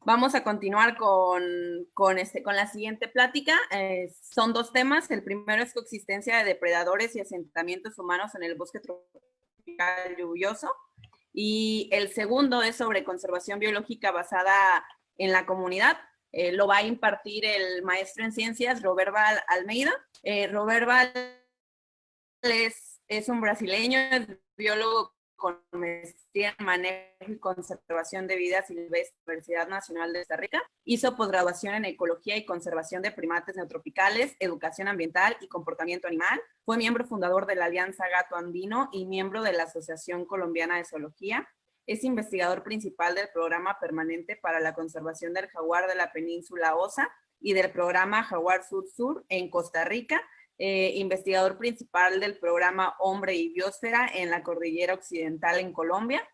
Vamos a continuar con la siguiente plática. Son dos temas. El primero es coexistencia de depredadores y asentamientos humanos en el bosque tropical lluvioso. Y el segundo es sobre conservación biológica basada en la comunidad. Lo va a impartir el maestro en ciencias, Roberval Almeida. Roberval es un brasileño, es biólogo con maestría en manejo y conservación de vida silvestre en la Universidad Nacional de Costa Rica. Hizo posgraduación en ecología y conservación de primates neotropicales, educación ambiental y comportamiento animal. Fue miembro fundador de la Alianza Gato Andino y miembro de la Asociación Colombiana de Zoología. Es investigador principal del Programa Permanente para la Conservación del Jaguar de la Península Osa y del Programa Jaguar Sur-Sur en Costa Rica. Investigador principal del programa Hombre y Biosfera en la Cordillera Occidental en Colombia.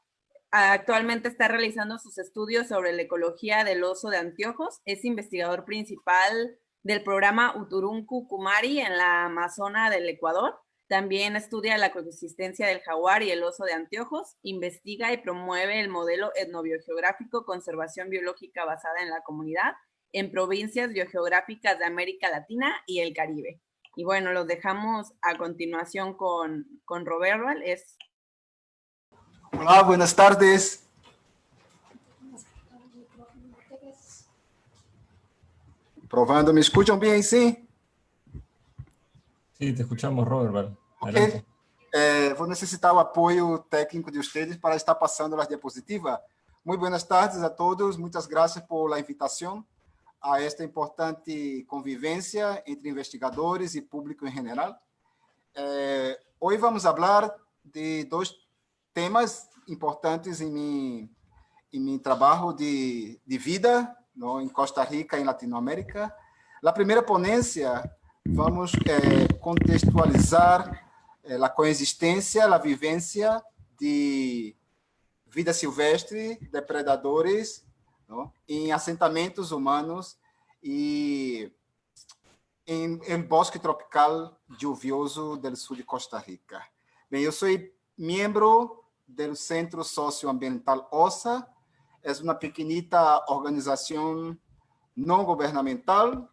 Actualmente está realizando sus estudios sobre la ecología del oso de anteojos. Es investigador principal del programa Uturuncu Kumari en la Amazona del Ecuador. También estudia la coexistencia del jaguar y el oso de anteojos. Investiga y promueve el modelo etnobiogeográfico Conservación Biológica basada en la comunidad en provincias biogeográficas de América Latina y el Caribe. Y bueno, los dejamos a continuación con Roberval. Hola, buenas tardes. Probando, ¿me escuchan bien? ¿Sí? Sí, te escuchamos, Roberval. Ok. Vou necessitar o apoio técnico de ustedes para estar passando as diapositivas. Muy buenas tardes a todos. Muchas gracias por la invitación a esta importante convivência entre investigadores e público em geral. Hoje vamos falar de dois temas importantes em meu trabalho de vida em Costa Rica e Latinoamérica. Na primeira ponência, vamos contextualizar a coexistência, a vivência de vida silvestre, depredadores, em assentamentos humanos e em bosque tropical lluvioso do sul de Costa Rica. Bem, eu sou membro do Centro Socioambiental OSA, é uma pequenita organização não governamental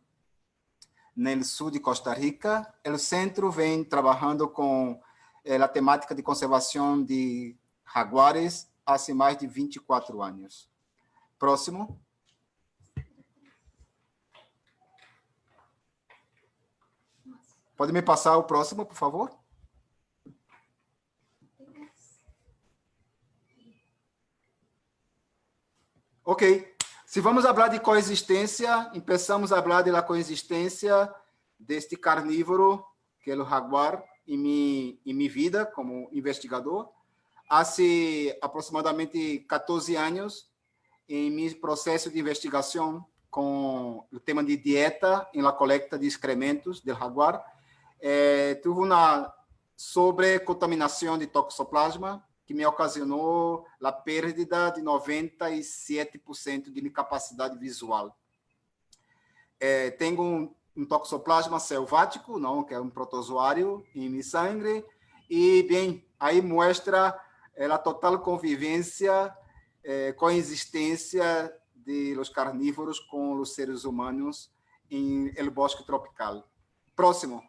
no sul de Costa Rica. O centro vem trabalhando com a temática de conservação de jaguares há mais de 24 anos. Próximo. Pode me passar o próximo, por favor? Ok. Se vamos falar de coexistência, começamos a falar da coexistência deste carnívoro, que é o jaguar, em minha vida como investigador. Há aproximadamente 14 anos, em meu processo de investigação com o tema de dieta em la coleta de excrementos do jaguar, tive uma sobrecontaminação de toxoplasma que me ocasionou a perda de 97% de minha capacidade visual. Tenho um toxoplasma selvático, não, que é um protozoário em minha sangue, e, bem, aí mostra a total convivência, coexistência de los carnívoros com os seres humanos em el bosque tropical. Próximo.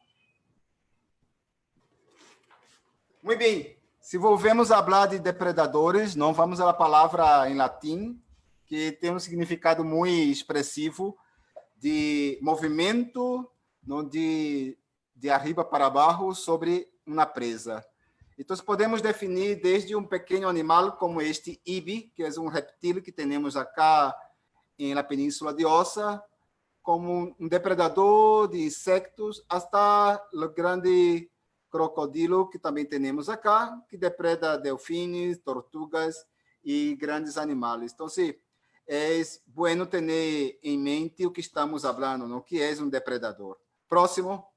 Muito bem. Se volvemos a falar de depredadores, não vamos à palavra em latim, que tem um significado muito expressivo de movimento, não de arriba para baixo sobre uma presa. Então, podemos definir desde um pequeno animal como este ibi, que é um reptil que temos acá na Península de Osa, como um depredador de insectos, até o grande crocodilo que também temos acá, que depreda delfines, tortugas e grandes animais. Então, é bueno ter em mente o que estamos falando, não? Que é um depredador. Próximo.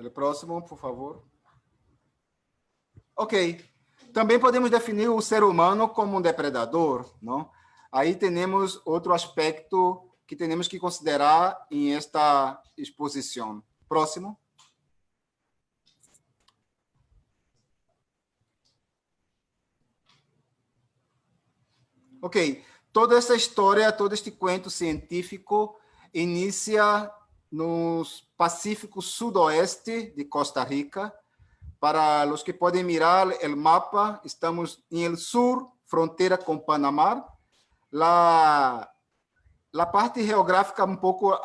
O próximo, por favor. Ok. Também podemos definir o ser humano como um depredador, não? Aí temos outro aspecto que temos que considerar em esta exposição. Próximo. Ok, toda essa história, todo este cuento científico inicia no Pacífico Sudoeste de Costa Rica. Para os que podem mirar o mapa, estamos no sur, fronteira com Panamá. La parte geográfica um pouco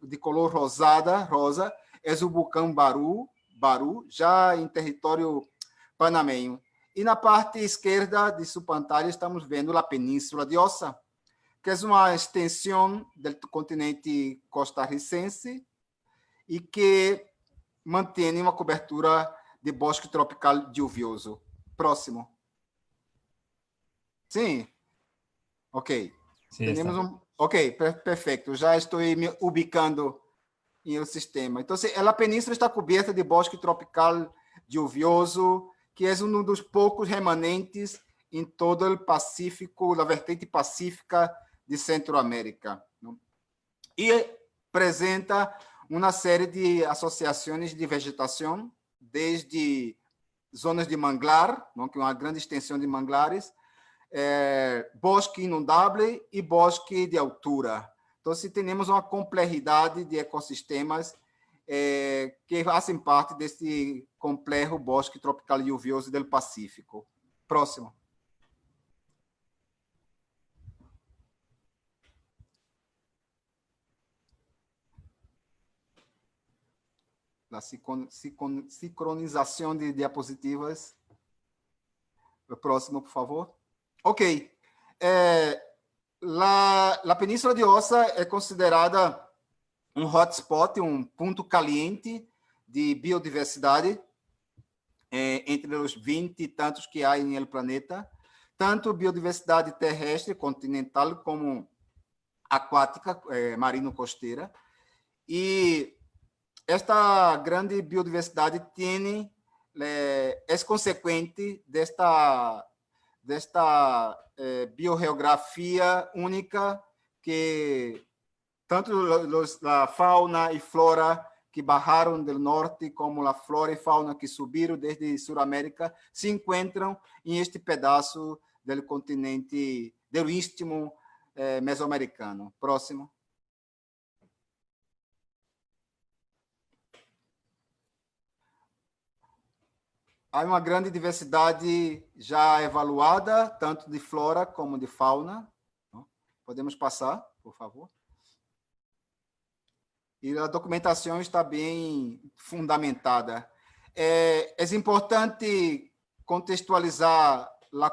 de color rosa, é o vulcão Baru, já em território panamenho. E na parte esquerda de sua pantalla estamos vendo a Península de Ossa, que é uma extensão do continente costarricense e que mantém uma cobertura de bosque tropical lluvioso. Próximo. Sim. Ok. Sí, Temos está. Ok, perfeito. Já estou me ubicando no sistema. Então, a península está coberta de bosque tropical lluvioso, que é um dos poucos remanentes em todo o Pacífico, na vertente pacífica de Centroamérica. E apresenta uma série de associações de vegetação, desde zonas de manglar, que é uma grande extensão de manglares, bosque inundável e bosque de altura. Então, se temos uma complexidade de ecossistemas que fazem parte desse complexo bosque tropical lluvioso do Pacífico. Próximo. A sincronização de diapositivas. O próximo, por favor. Ok. A Península de Ossa é considerada um hotspot, um ponto caliente de biodiversidade entre os 20 e tantos que há no planeta, tanto biodiversidade terrestre, continental, como aquática, marino-costeira. E esta grande biodiversidade é consequente desta biogeografia única que tanto a fauna e flora que bajaram do norte, como a flora e fauna que subiram desde Sudamérica, se encontram em este pedaço do continente, do istmo mesoamericano. Próximo. Há uma grande diversidade já evaluada, tanto de flora como de fauna. Podemos passar, por favor? E a documentação está bem fundamentada. É importante contextualizar a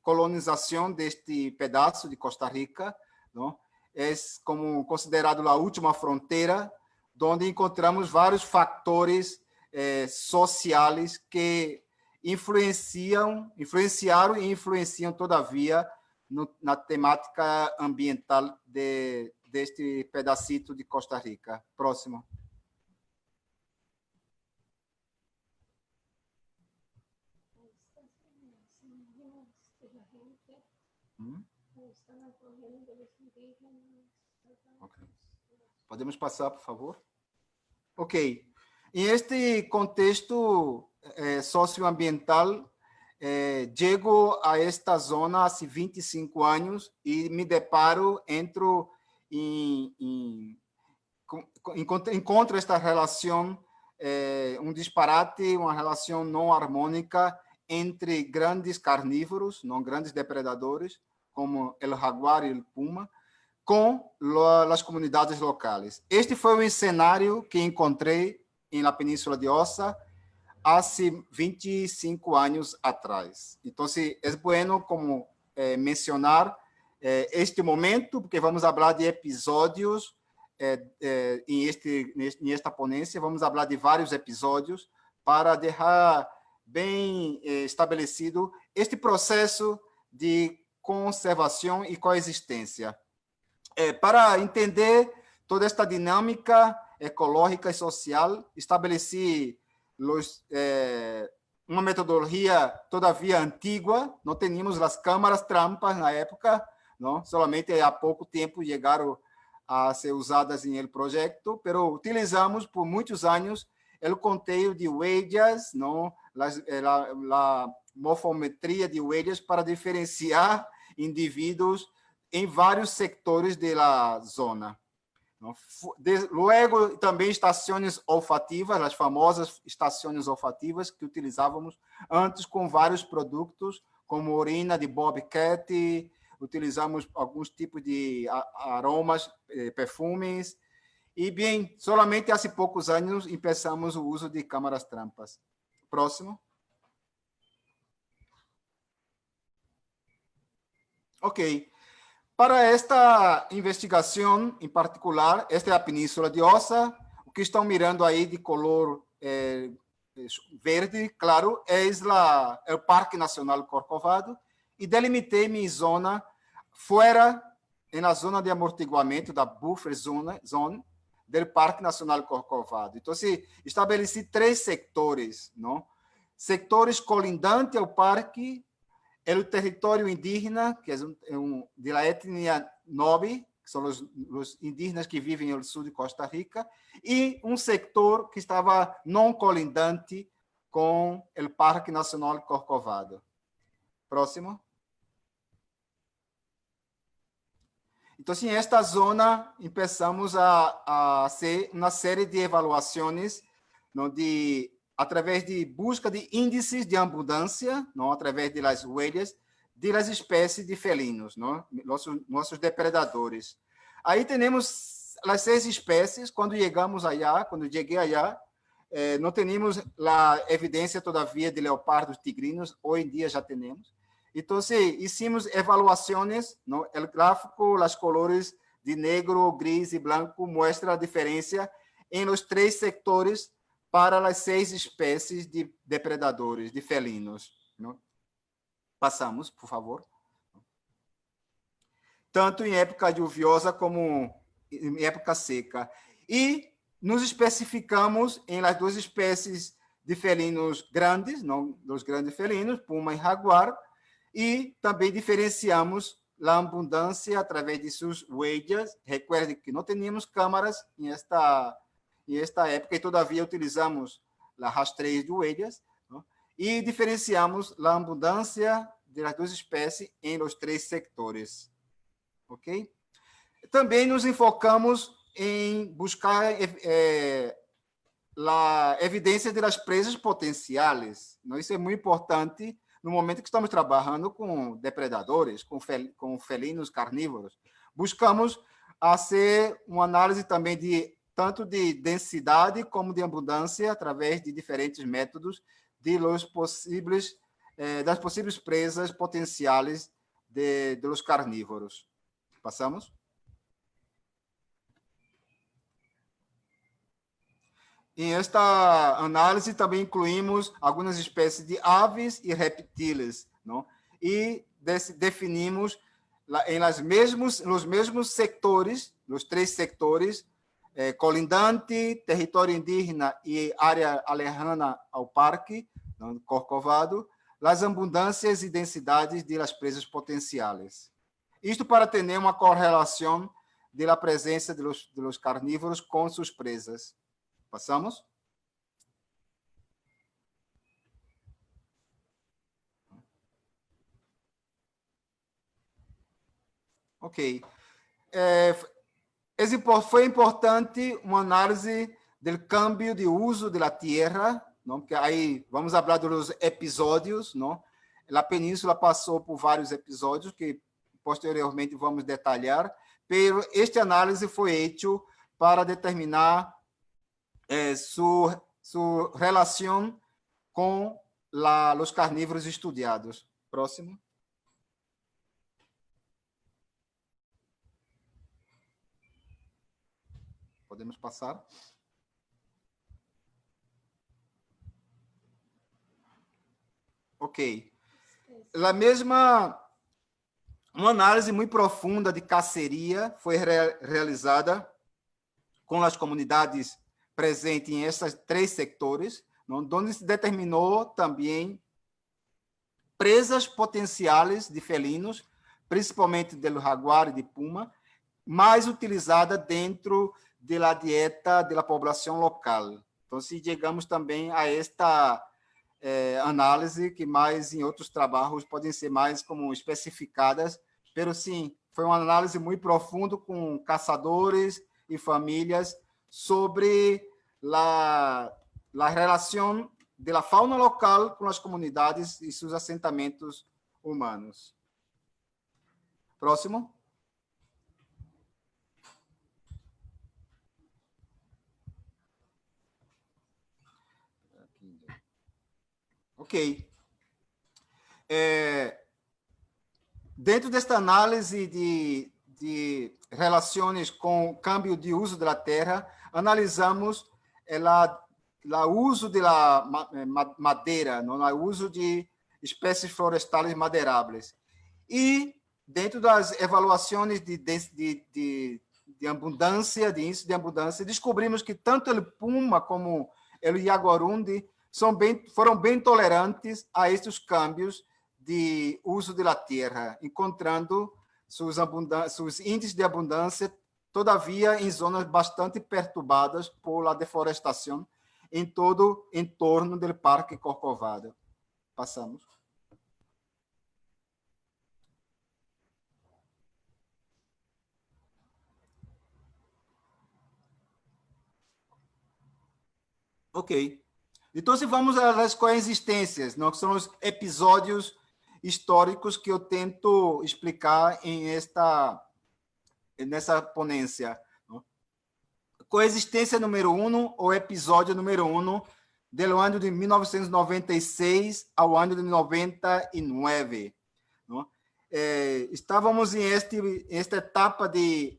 colonização deste pedaço de Costa Rica, não? É como considerado a última fronteira, onde encontramos vários fatores sociais que influenciaram e influenciam, todavia, na temática ambiental deste pedacito de Costa Rica. Próximo. Okay. Podemos passar, por favor? Ok. Em este contexto socioambiental, chego a esta zona há 25 anos e me deparo, encontro esta relação, um disparate, uma relação não harmônica entre grandes carnívoros, não grandes depredadores, como o jaguar e o puma, com as comunidades locais. Este foi o cenário que encontrei na Península de Ossa há 25 anos atrás. Então, é bueno como mencionar este momento, porque vamos falar de episódios nesta ponência, vamos falar de vários episódios para deixar bem estabelecido este processo de conservação e coexistência. Para entender toda esta dinâmica ecológica e social, estabeleci uma metodologia todavia antiga, não tínhamos as câmaras trampas na época, não? Somente há pouco tempo chegaram a ser usadas em el proyecto, pero utilizamos por muitos anos o conteo de huellas, não? La morfometria de huellas para diferenciar indivíduos em vários sectores da zona. Luego, também estações olfativas, as famosas estações olfativas que utilizávamos antes com vários produtos, como urina de bobcat, utilizamos alguns tipos de aromas, perfumes, e, bem, solamente há poucos anos começamos o uso de câmaras trampas. Próximo. Ok. Para esta investigação em particular, esta é a Península de Ossa. O que estão mirando aí de color verde, claro, é o Parque Nacional Corcovado, e delimitei minha zona fora, na zona de amortiguamento da buffer zone do Parque Nacional Corcovado. Então, estabeleci 3 sectores, não? Sectores colindantes ao parque, o território indígena, que é de la etnia Nobi, que são os indígenas que vivem no sul de Costa Rica, e um setor que estava não colindante com o Parque Nacional Corcovado. Próximo. Então, em esta zona, começamos a ser uma série de avaliações, não, através de busca de índices de abundância, não, através das huellas das espécies de felinos, não, nossos depredadores. Aí temos as 6 espécies. Quando cheguei allá, não tínhamos a evidência todavia de leopardos tigrinos. Hoje em dia já temos. Então, hicimos avaliações, não? O gráfico, as cores de negro, gris e branco mostra a diferença em os 3 sectores para as 6 espécies de depredadores, de felinos. Não? Passamos, por favor. Tanto em época lluviosa como em época seca. E nos especificamos em as 2 espécies de felinos grandes, não, dos grandes felinos, puma e jaguar, e também diferenciamos a abundância através de suas huellas. Recuerde que não tínhamos câmaras em esta época, e todavia utilizamos a rastreio de huellas, não? E diferenciamos a abundância das 2 espécies em os 3 sectores. Ok? Também nos enfocamos em buscar a evidência das presas potenciais. Não? Isso é muito importante no momento que estamos trabalhando com depredadores, com felinos carnívoros. Buscamos fazer uma análise também tanto de densidade como de abundância através de diferentes métodos das possíveis presas potenciais dos carnívoros. Passamos? Em esta análise também incluímos algumas espécies de aves e reptiles, não? E definimos nos mesmos setores, nos 3 sectores, colindante, território indígena e área alejana ao parque, não, Corcovado, as abundâncias e densidades das presas potenciais. Isto para ter uma correlação da presença dos carnívoros com suas presas. Passamos? Ok. Foi importante uma análise do câmbio de uso da terra, não? Porque aí vamos falar dos episódios, não? A península passou por vários episódios que posteriormente vamos detalhar, mas esta análise foi feita para determinar sua relação com os carnívoros estudados. Próximo. Podemos passar. Ok. Uma análise muito profunda de caceria foi realizada com as comunidades presentes em esses 3 sectores, onde se determinou também presas potenciais de felinos, principalmente do jaguar e de puma, mais utilizada dentro da dieta da população local. Então, se chegamos também a esta análise, que mais em outros trabalhos podem ser mais como especificadas, pero sim, foi uma análise muito profunda com caçadores e famílias sobre a relação da fauna local com as comunidades e seus assentamentos humanos. Próximo. Ok. Dentro desta análise de relações com o câmbio de uso da terra, analisamos o uso da madeira, não? O uso de espécies florestais madeiráveis. E, dentro das avaliações de abundância, de índice de abundância, descobrimos que tanto o puma como o jaguarundi foram bem tolerantes a estes câmbios de uso da terra, encontrando seus índices de abundância, todavia, em zonas bastante perturbadas por la deforestação em todo o entorno do Parque Corcovado. Passamos. Ok. Então, se vamos às coexistências, não? Que são os episódios históricos que eu tento explicar nessa ponência. Não? Coexistência número 1, ou episódio número 1, do ano de 1996 ao ano de 99. Não? Estávamos em esta etapa de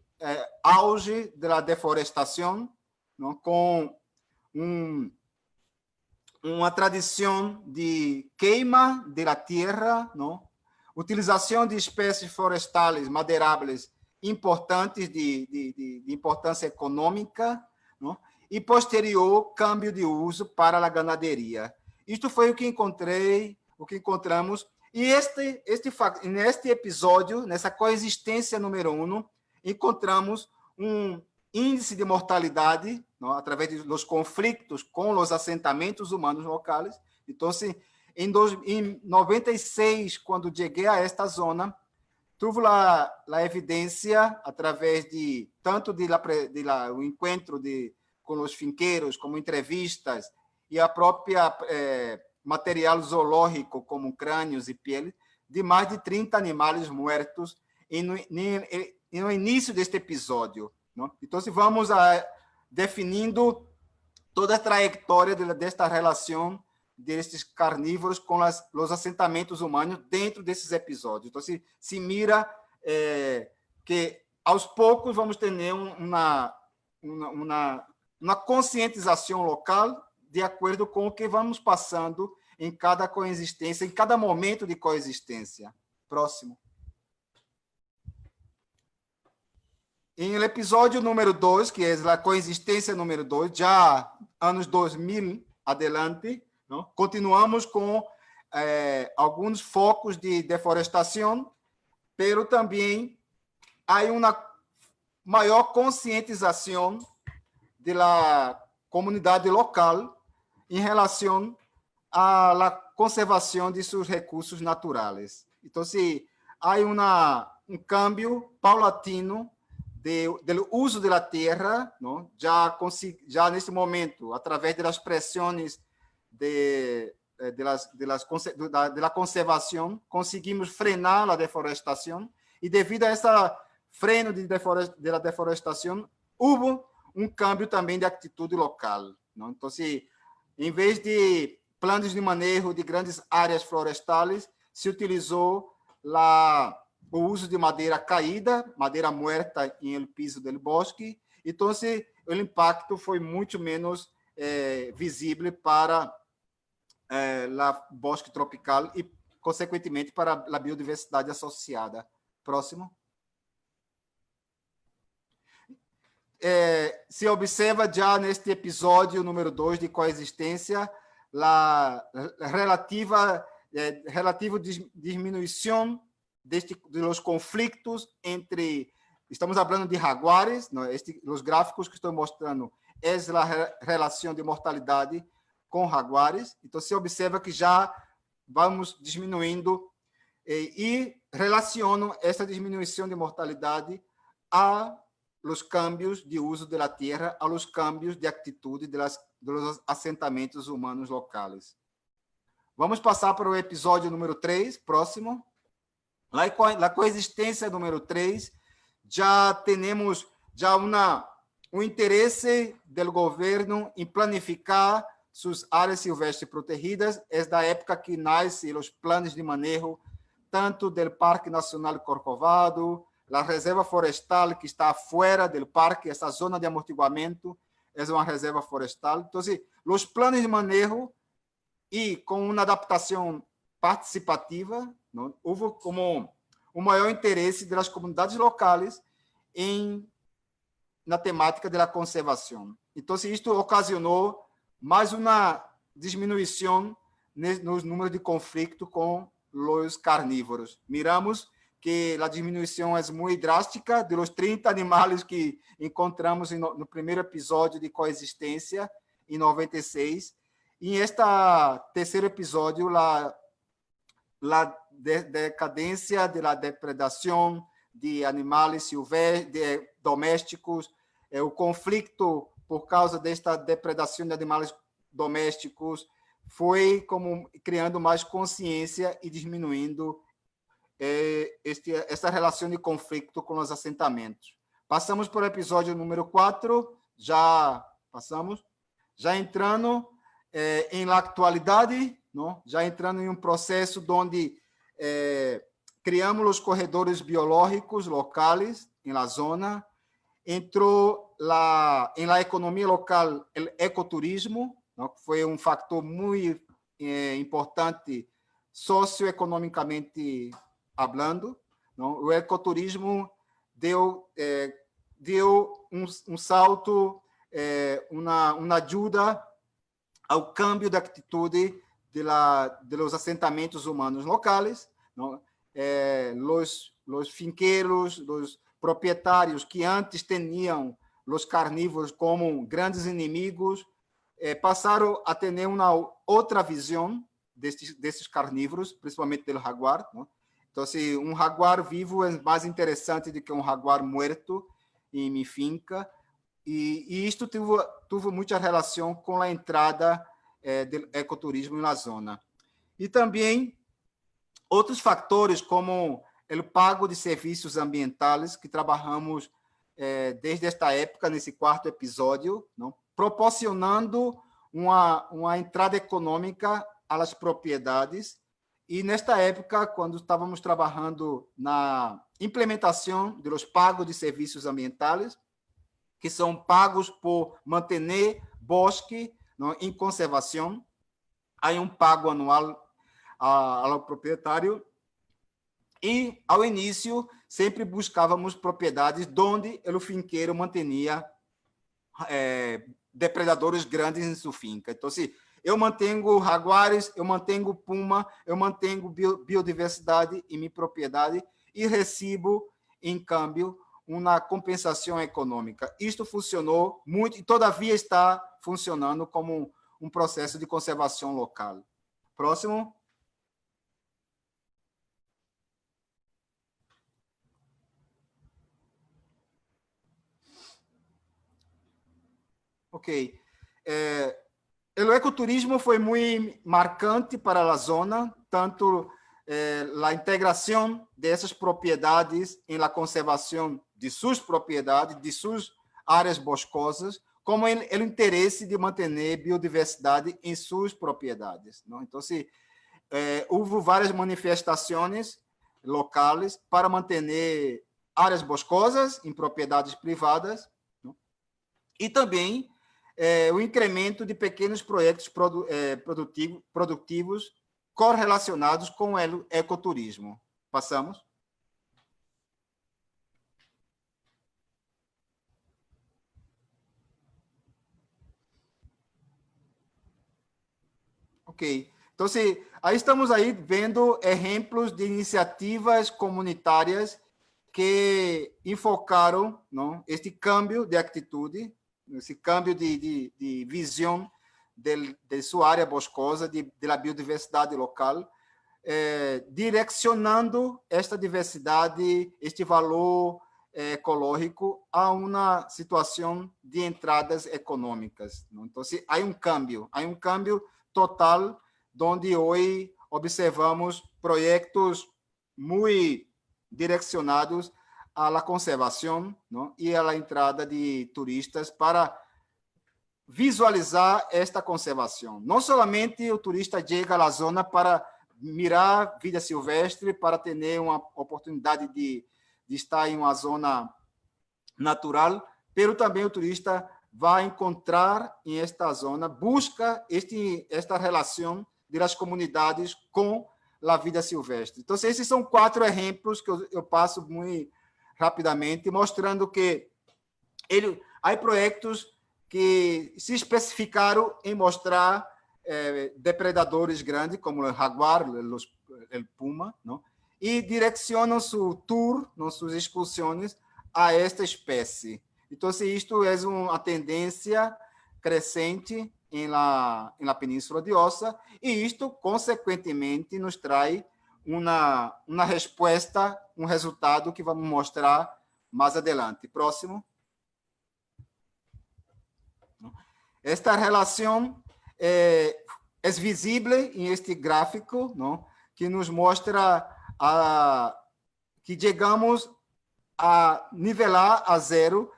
auge da deforestação, não? Com uma tradição de queima da terra, não? Utilização de espécies florestais madeiráveis importantes de importância econômica, não? E posterior câmbio de uso para a ganaderia. Isto foi o que encontramos. E neste episódio, nessa coexistência número 1, encontramos um índice de mortalidade, não? Através dos conflitos com os assentamentos humanos locais. Então, em 96, quando cheguei a esta zona, tive a evidência, através de tanto o encontro com os finqueiros, como entrevistas, e a própria material zoológico, como crânios e pele, de mais de 30 animais mortos no início deste episódio. Não? Então, se vamos definindo toda a trajetória desta relação destes carnívoros com os assentamentos humanos dentro desses episódios. Então, se mira que, aos poucos, vamos ter uma conscientização local de acordo com o que vamos passando em cada coexistência, em cada momento de coexistência. Próximo. Em el episódio número 2, que é a coexistência número 2, já anos 2000 adelante, não? Continuamos com alguns focos de deforestação, pero também há uma maior conscientização da comunidade local em relação à conservação de seus recursos naturais. Então, há um câmbio paulatino do uso da terra, não? Já nesse momento, através das pressões da conservação, conseguimos frenar a deforestação, e devido a esse freno da deforestação, houve um câmbio também de atitude local. Não? Então, em vez de planos de manejo de grandes áreas florestais, se utilizou o uso de madeira caída, madeira muerta no piso do bosque. Então, o impacto foi muito menos visível para o bosque tropical e, consequentemente, para a biodiversidade associada. Próximo. Se observa já neste episódio número 2 de coexistência a relativa diminuição dos conflitos entre estamos falando de jaguares, ¿no? Os gráficos que estou mostrando é a relação de mortalidade com jaguares. Então, se observa que já vamos diminuindo e relacionam essa diminuição de mortalidade a los cambios de uso da terra, a los cambios de atitude dos assentamentos humanos locais. Vamos passar para o episódio número 3, próximo. La coexistência número 3, já temos um interesse do governo em planificar suas áreas silvestres protegidas. É da época que nascem os planos de manejo, tanto do Parque Nacional Corcovado, a reserva florestal que está fora do parque, essa zona de amortiguamento é uma reserva florestal. Então, os planos de manejo e com uma adaptação participativa, não, houve como o maior interesse das comunidades locais na temática da conservação. Então, isto ocasionou mais uma diminuição nos números de conflito com os carnívoros. Miramos que a diminuição é muito drástica de los 30 animais que encontramos no primeiro episódio de coexistência, em 96. E este terceiro episódio, a decadência da depredação de animais silvestres, domésticos, o conflito por causa desta depredação de animais domésticos foi como criando mais consciência e diminuindo essa relação de conflito com os assentamentos. Passamos para o episódio número 4, já passamos, já entrando em la atualidade, não? Já entrando em um processo onde criamos os corredores biológicos locais em la zona, entrou em la economia local o ecoturismo, não? Que foi um fator muito importante socioeconomicamente hablando, não? O ecoturismo deu um salto, uma ajuda ao câmbio de atitude dos assentamentos humanos locais, não? Los finqueiros, os proprietários que antes tinham os carnívoros como grandes inimigos, passaram a ter uma outra visão desses carnívoros, principalmente do jaguar, não? Então, um jaguar vivo é mais interessante do que um jaguar morto em minha finca, e isto teve muita relação com a entrada do ecoturismo na zona. E também outros fatores, como o pago de serviços ambientais, que trabalhamos desde esta época, nesse quarto episódio, não? Proporcionando uma entrada econômica às propriedades. E nesta época, quando estávamos trabalhando na implementação dos pagos de serviços ambientais, que são pagos por manter bosque, não, em conservação, há um pago anual ao proprietário. E, ao início, sempre buscávamos propriedades onde o finqueiro mantinha depredadores grandes em sua finca. Então, eu mantenho jaguares, eu mantenho puma, eu mantenho biodiversidade em minha propriedade e recebo, em câmbio, uma compensação econômica. Isto funcionou muito e, todavia, está funcionando como um processo de conservação local. Próximo. Ok. O ecoturismo foi muito marcante para a zona, tanto a integração dessas propriedades em la conservação de suas propriedades, de suas áreas boscosas, como o interesse de manter biodiversidade em suas propriedades, não? Então, houve várias manifestações locais para manter áreas boscosas em propriedades privadas, não? E também o incremento de pequenos projetos produtivos correlacionados com o ecoturismo. Passamos. Ok. Então, aí estamos aí vendo exemplos de iniciativas comunitárias que enfocaram, não, este câmbio de atitude, esse câmbio de visão de sua área boscosa, da biodiversidade local, direcionando esta diversidade, este valor ecológico a uma situação de entradas econômicas. Não? Então, há um câmbio total, onde hoje observamos projetos muito direcionados à conservação, não? E à entrada de turistas para visualizar esta conservação. Não somente o turista chega à zona para mirar vida silvestre, para ter uma oportunidade de estar em uma zona natural, mas também o turista vai encontrar em esta zona, busca esta relação das comunidades com a vida silvestre. Então, esses são 4 exemplos que eu passo muito rapidamente, mostrando que há projetos que se especificaram em mostrar depredadores grandes, como o jaguar, o puma, não? E direcionam seu tour, suas excursões, a esta espécie. Então, isto é uma tendência crescente na Península de Ossa, e isto, consequentemente, nos traz uma resposta, um resultado que vamos mostrar mais adelante. Próximo. Esta relação é visível em este gráfico, não? Que nos mostra que chegamos a nivelar a zero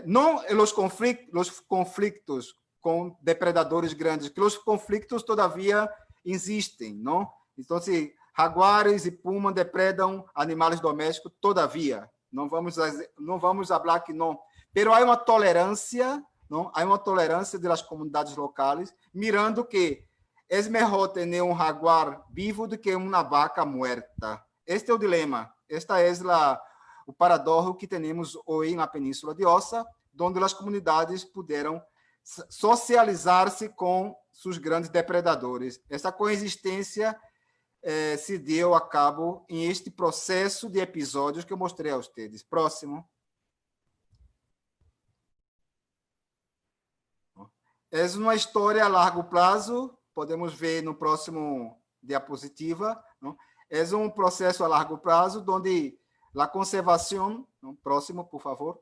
não os conflitos com depredadores grandes, que os conflitos todavia existem, não? Então, se jaguares e pumas depredam animais domésticos, todavia, não vamos falar que não, mas há uma tolerância, não? Há uma tolerância das comunidades locais, mirando que é melhor ter um jaguar vivo do que uma vaca muerta. Este é o dilema, esta é o paradoxo que temos hoje na Península de Ossa, onde as comunidades puderam socializar-se com seus grandes depredadores. Essa coexistência se deu a cabo em este processo de episódios que eu mostrei a vocês. Próximo. É uma história a largo prazo, podemos ver no próximo diapositiva. Não? É um processo a largo prazo, onde a conservação, não? Próximo, por favor.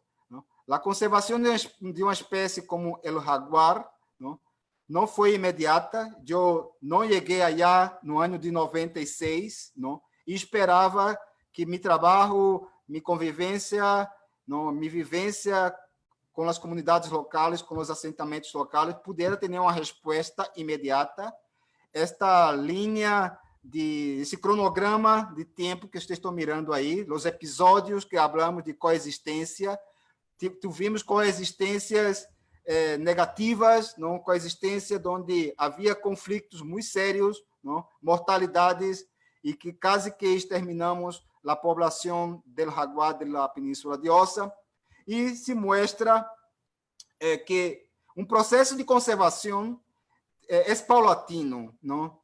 A conservação de uma espécie como o jaguar não foi imediata. Eu não cheguei allá no ano de 96, não? E esperava que meu trabalho, minha convivência, minha vivência com as comunidades locais, com os assentamentos locais, pudesse ter uma resposta imediata. Esta linha esse cronograma de tempo que vocês estão mirando aí, os episódios que falamos de coexistência, tivemos coexistências negativas, não, coexistência onde havia conflitos muito sérios, não, mortalidades, e que quase que exterminamos a população do jaguar da Península de Ossa, e se mostra que um processo de conservação é paulatino, não?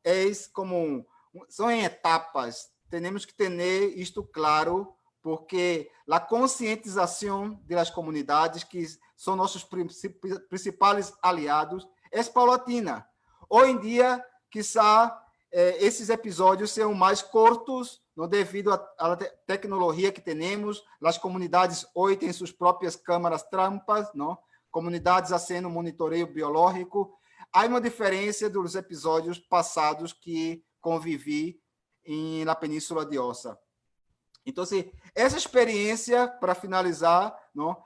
São em etapas. Temos que ter isto claro, porque a conscientização das comunidades, que são nossos principais aliados, é paulatina. Hoje em dia, quizá, esses episódios são mais curtos, não, devido à tecnologia que temos. As comunidades hoje têm suas próprias câmaras trampas, não? Comunidades fazendo monitoreio biológico. Há uma diferença dos episódios passados que convivi na Península de Ossa. Então, essa experiência, para finalizar, não,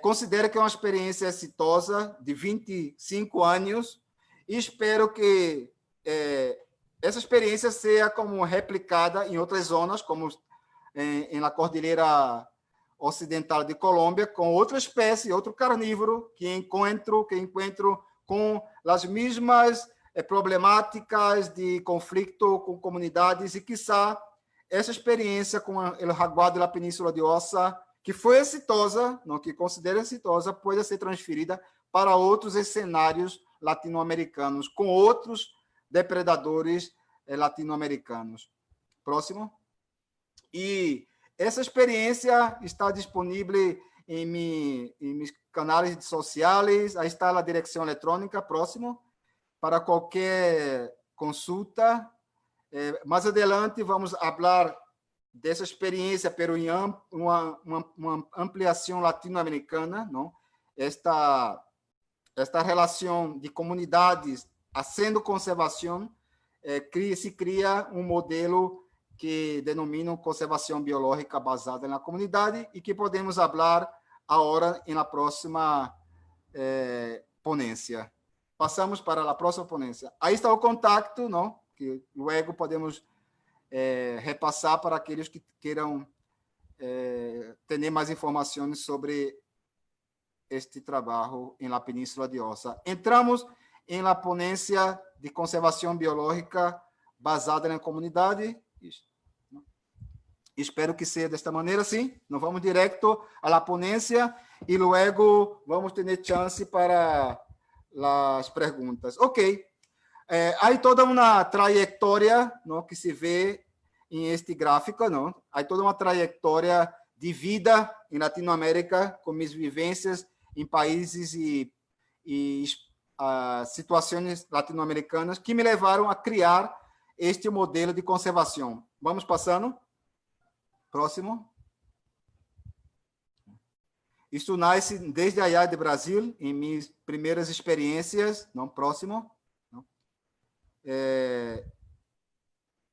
considero que é uma experiência exitosa de 25 anos, e espero que essa experiência seja como replicada em outras zonas, como na Cordilheira Ocidental de Colômbia, com outra espécie, outro carnívoro, que encontro com as mesmas problemáticas de conflito com comunidades, e, quiçá, essa experiência com o jaguar da Península de Ossa, que foi exitosa, não, que considero exitosa, pode ser transferida para outros cenários latino-americanos, com outros depredadores latino-americanos. Próximo. E essa experiência está disponível em meus canais sociais, aí está a direção eletrônica, próximo, para qualquer consulta. Mais adiante, vamos falar dessa experiência, pero em uma ampliação latino-americana, não? Esta relação de comunidades fazendo conservação, se cria um modelo que denominam conservação biológica baseada na comunidade e que podemos falar agora na próxima ponência. Passamos para a próxima ponência. Aí está o contato, não? Que logo podemos repassar para aqueles que queiram ter mais informações sobre este trabalho na Península de Ossa. Entramos na ponência de conservação biológica baseada na comunidade. Espero que seja desta maneira, sim. Nós vamos direto à ponência e logo vamos ter chance para as perguntas. Ok. Há toda uma trajetória, não, que se vê em este gráfico, não? Há toda uma trajetória de vida em Latinoamérica, com minhas vivências em países e situações latino-americanas que me levaram a criar este modelo de conservação. Vamos passando. Próximo. Isto nasce desde allá de Brasil, em minhas primeiras experiências. Não, próximo. Não.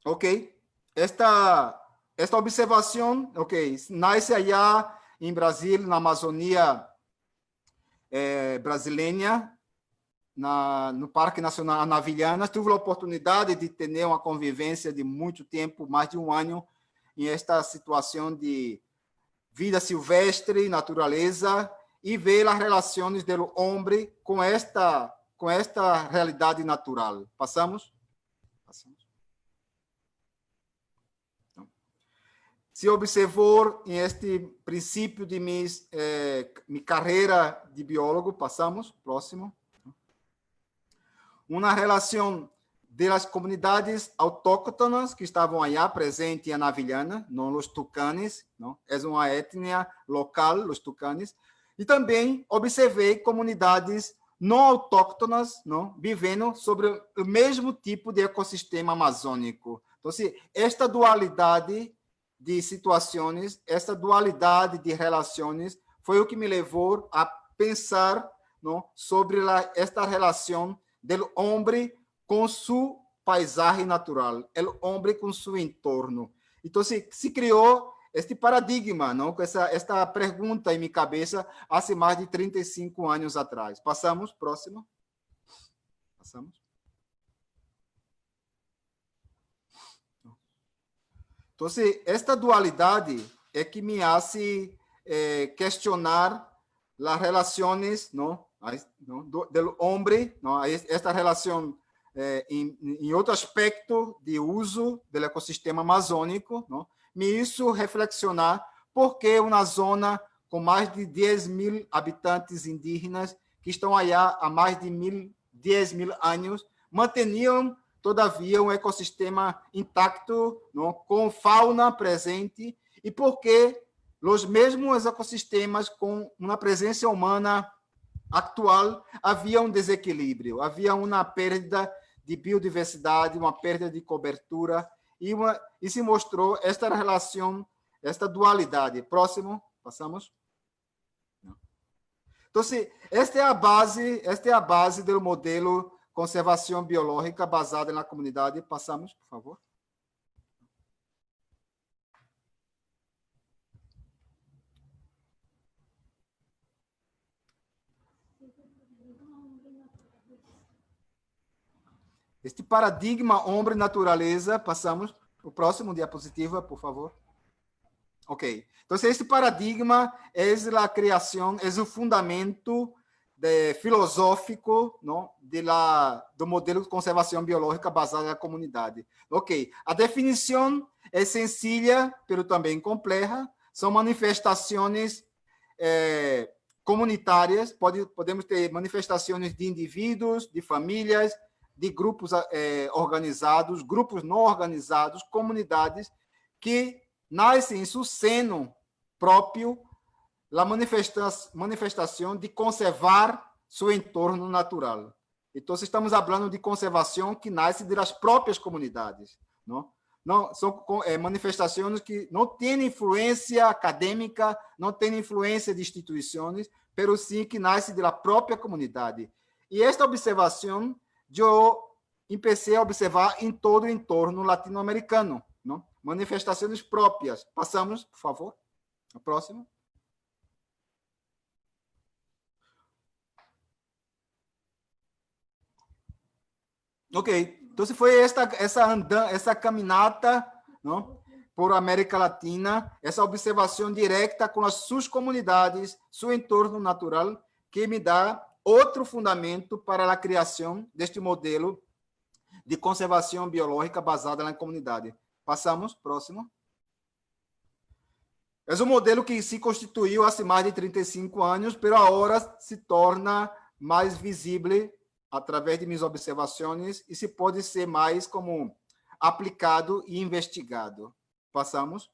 Ok. Esta observação, ok, nasce allá em Brasil, na Amazônia brasileira, no Parque Nacional Anavilhanas. Tive a oportunidade de ter uma convivência de muito tempo, mais de um ano, em esta situação de vida silvestre, natureza, e ver as relações do homem com esta realidade natural. Passamos? Passamos. Então, se observou em este princípio de minha carreira de biólogo, passamos? Próximo. Uma relação das comunidades autóctonas que estavam allá presentes em Anavilhana, não os tucanes, não? É uma etnia local, os tucanes. E também observei comunidades não autóctonas, não, vivendo sobre o mesmo tipo de ecossistema amazônico. Então, esta dualidade de situações, esta dualidade de relações, foi o que me levou a pensar, não, sobre esta relação do homem com sua paisagem natural, o homem com seu entorno. Então, se criou este paradigma, não? Com esta pergunta em minha cabeça há mais de 35 anos atrás. Passamos, próximo. Passamos. Então, esta dualidade é que me hace questionar as relações, não? Do homem, não? Esta relação em outro aspecto de uso do ecossistema amazônico, não? Me hizo reflexionar por que uma zona com mais de 10.000 habitantes indígenas que estão allá há mais de 10.000 anos mantinham todavia um ecossistema intacto, não? Com fauna presente, e por que os mesmos ecossistemas com uma presença humana atual havia um desequilíbrio, havia uma perda de biodiversidade, uma perda de cobertura, e se mostrou esta relação, esta dualidade. Próximo, passamos. Então, esta é a base do modelo conservação biológica baseada na comunidade. Passamos, por favor. Este paradigma homem-natureza, passamos. O próximo diapositiva, por favor. Ok. Então, este paradigma é a criação, é o fundamento filosófico, não, do modelo de conservação biológica baseado na comunidade. Ok. A definição é sencilla, mas também complexa. São manifestações comunitárias. Podemos ter manifestações de indivíduos, de famílias, de grupos organizados, grupos não organizados, comunidades que nasce em seu seno próprio a manifestação de conservar seu entorno natural. Então, estamos falando de conservação que nasce das próprias comunidades. Não? Não, são manifestações que não têm influência acadêmica, não têm influência de instituições, mas sim que nasce da própria comunidade. E esta observação eu comecei a observar em todo o entorno latino-americano. Não? Manifestações próprias. Passamos, por favor. A próxima. Ok. Então, foi essa caminhada, não? Por América Latina, essa observação direta com as suas comunidades, seu entorno natural, que me dá outro fundamento para a criação deste modelo de conservação biológica basada na comunidade. Passamos, próximo. É um modelo que se constituiu há mais de 35 anos, mas agora se torna mais visível através de minhas observações e se pode ser mais como aplicado e investigado. Passamos.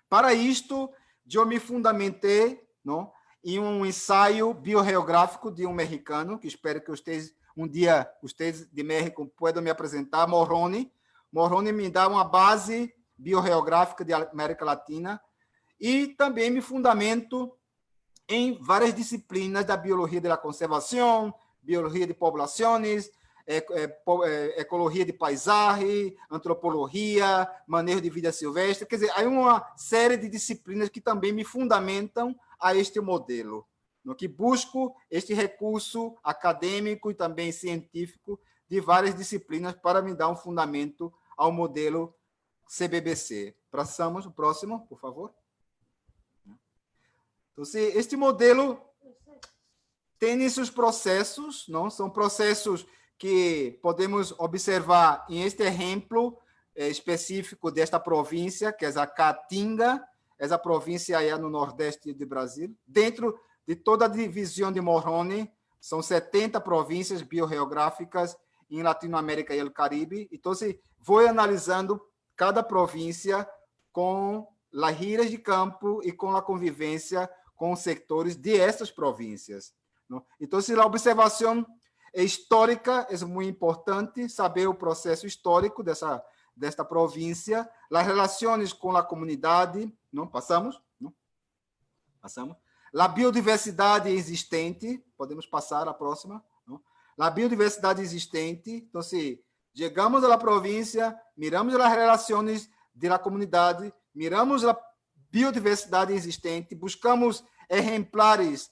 Para isto, eu me fundamentei, não, em um ensaio biogeográfico de um mexicano, que espero que vocês, um dia, vocês de México, possam me apresentar, Morrone. Morrone me dá uma base biogeográfica de América Latina e também me fundamento em várias disciplinas da biologia da conservação, biologia de populações, ecologia de paisagem, antropologia, manejo de vida silvestre. Quer dizer, há uma série de disciplinas que também me fundamentam a este modelo, no que busco este recurso acadêmico e também científico de várias disciplinas para me dar um fundamento ao modelo CBBC. Passamos o próximo, por favor. Então, este modelo tem seus processos, não? São processos que podemos observar em este exemplo específico desta província, que é a Caatinga, essa província aí no nordeste do Brasil. Dentro de toda a divisão de Morrone, são 70 províncias biogeográficas em Latinoamérica e o Caribe. Então, vou analisando cada província com as giras de campo e com a convivência com os sectores de essas províncias. Então, a observação histórica é muito importante, saber o processo histórico desta província, as relações com a comunidade, não passamos, não? Passamos. A biodiversidade existente, podemos passar a próxima, não? A biodiversidade existente, então, se chegamos à província, miramos as relações da comunidade, miramos a biodiversidade existente, buscamos exemplares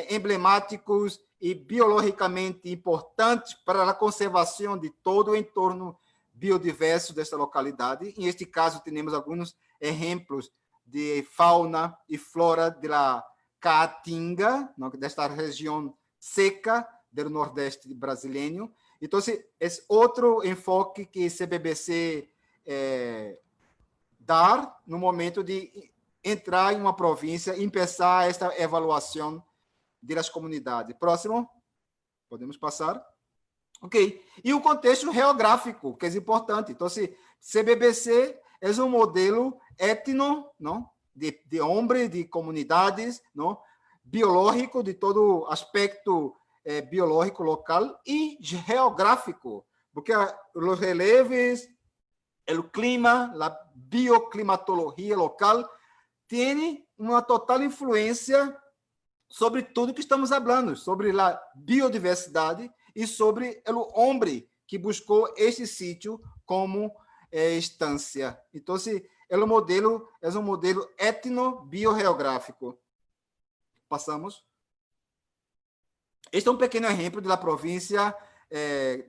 emblemáticos e biologicamente importantes para a conservação de todo o entorno biodiverso desta localidade. Em este caso, temos alguns exemplos de fauna e flora da Caatinga, desta região seca do Nordeste brasileiro. Então, esse outro enfoque que CBBC dá no momento de entrar em uma província e começar esta avaliação das comunidades. Próximo. Podemos passar. Ok. E o contexto geográfico, que é importante. Então, CBBC é um modelo etno, não? De homem, de comunidades, não? Biológico, de todo aspecto biológico local e geográfico, porque os releves, o clima, a bioclimatologia local tem uma total influência sobre tudo que estamos falando, sobre a biodiversidade e sobre o homem que buscou este sítio como estância. Então, o modelo é um modelo etno-biogeográfico. Passamos. Este é um pequeno exemplo da província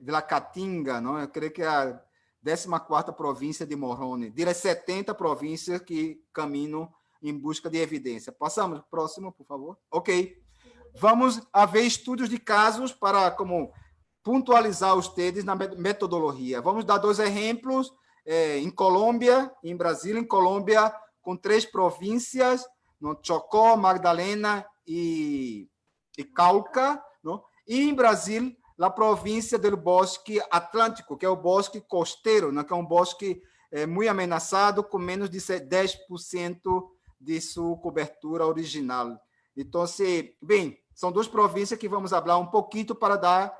da Caatinga, não? Eu creio que é a 14ª província de Morrone, das 70 províncias que caminham em busca de evidência. Passamos. Próximo, por favor. Ok. Vamos a ver estudos de casos para como pontualizar ustedes na metodologia. Vamos dar 2 exemplos em Colômbia, em Brasil, em Colômbia, com 3 províncias, no Chocó, Magdalena e Cauca, não? E em Brasil, a província do Bosque Atlântico, que é o bosque costeiro, não? Que é um bosque muito ameaçado, com menos de 10% de sua cobertura original. Então, bem, são duas províncias que vamos falar um pouquinho para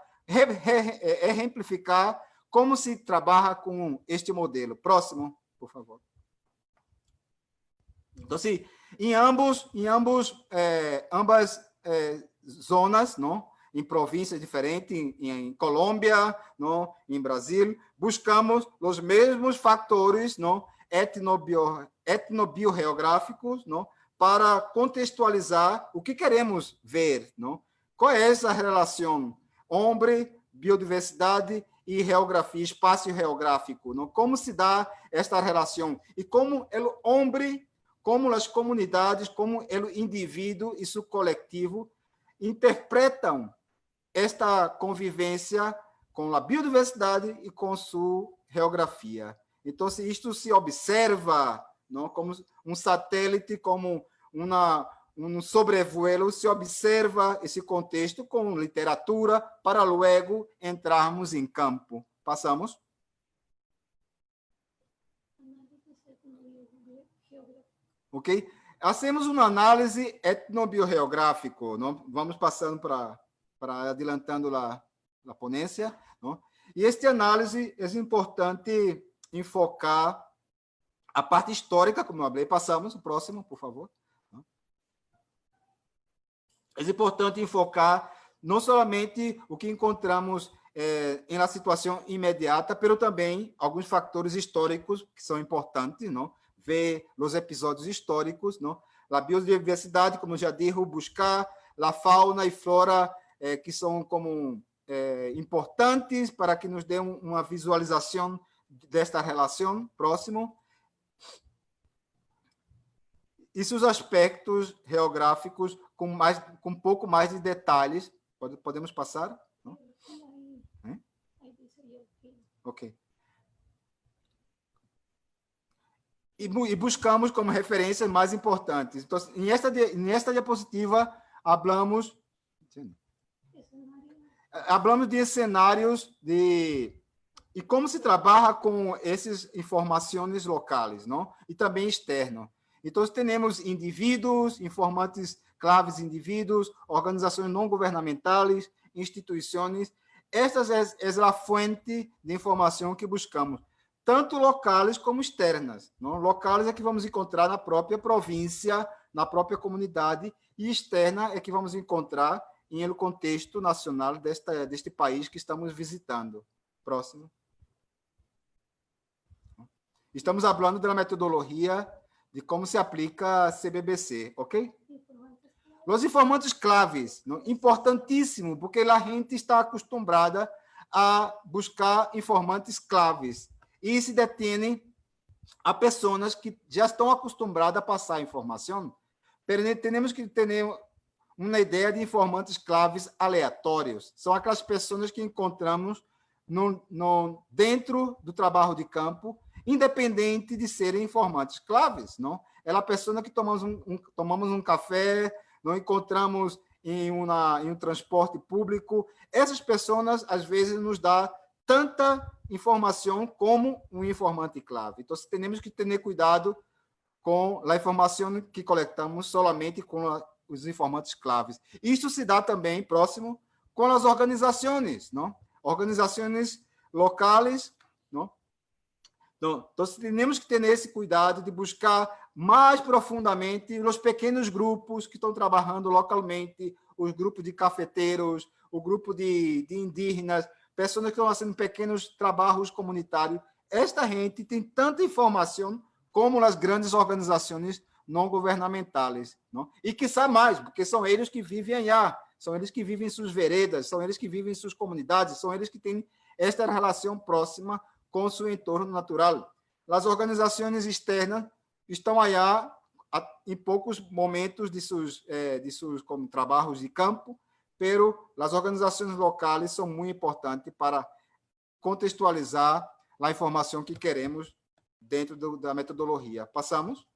exemplificar como se trabalha com este modelo. Próximo, por favor. Então, em ambas zonas, não? Em províncias diferentes, em Colômbia, não? Em Brasil, buscamos os mesmos fatores, não? Etnobiogeográficos, não? Para contextualizar o que queremos ver, não? Qual é essa relação homem, biodiversidade e geografia, espaço geográfico, não? Como se dá esta relação e como o homem, como as comunidades, como o indivíduo e seu coletivo interpretam esta convivência com a biodiversidade e com sua geografia. Então, se isto se observa, não, como um satélite, como um sobrevuelo, se observa esse contexto com literatura para logo entrarmos em campo. Passamos. Ok? Hacemos uma análise etnobiogeográfica, não? Vamos passando para adiantando a ponência, não? E esta análise é importante enfocar a parte histórica, como eu falei. Passamos, o próximo, por favor. É importante enfocar não somente o que encontramos na situação imediata, mas também alguns fatores históricos que são importantes, não? Ver os episódios históricos, não? A biodiversidade, como já disse, buscar a fauna e flora que são como importantes para que nos dê uma visualização desta relação. Próximo. E seus aspectos geográficos com um pouco mais de detalhes. Podemos passar? Não? Ok. E buscamos como referências mais importantes. Então, nesta diapositiva, hablamos de cenários e como se trabalha com essas informações locais, não? E também externo. Então, temos indivíduos, informantes claves indivíduos, organizações não governamentais, instituições. Esta é a fonte de informação que buscamos, tanto locais como externas. Não? Locais é que vamos encontrar na própria província, na própria comunidade, e externa é que vamos encontrar em el contexto nacional deste país que estamos visitando. Próximo. Estamos falando da metodologia de como se aplica CBBC, ok? Os informantes claves, não? Importantíssimo, porque a gente está acostumada a buscar informantes claves e se detêm a pessoas que já estão acostumbradas a passar informação. Temos que ter uma ideia de informantes claves aleatórios. São aquelas pessoas que encontramos dentro do trabalho de campo, independente de serem informantes claves, não? É a pessoa que tomamos um café, não encontramos em um transporte público. Essas pessoas, às vezes, nos dão tanta informação como um informante clave. Então, temos que ter cuidado com a informação que coletamos somente com os informantes claves. Isso se dá também, próximo, com as organizações, não? Organizações locais, não? Então, temos que ter esse cuidado de buscar mais profundamente os pequenos grupos que estão trabalhando localmente, os grupos de cafeteiros, o grupo de indígenas, pessoas que estão fazendo pequenos trabalhos comunitários. Esta gente tem tanta informação como as grandes organizações não governamentais, não? E que sabe mais, porque são eles que vivem lá, são eles que vivem em suas veredas, são eles que vivem em suas comunidades, são eles que têm esta relação próxima com o seu entorno natural. As organizações externas estão allá em poucos momentos de seus como trabalhos de campo, pero as organizações locais são muito importantes para contextualizar a informação que queremos dentro da metodologia. Passamos?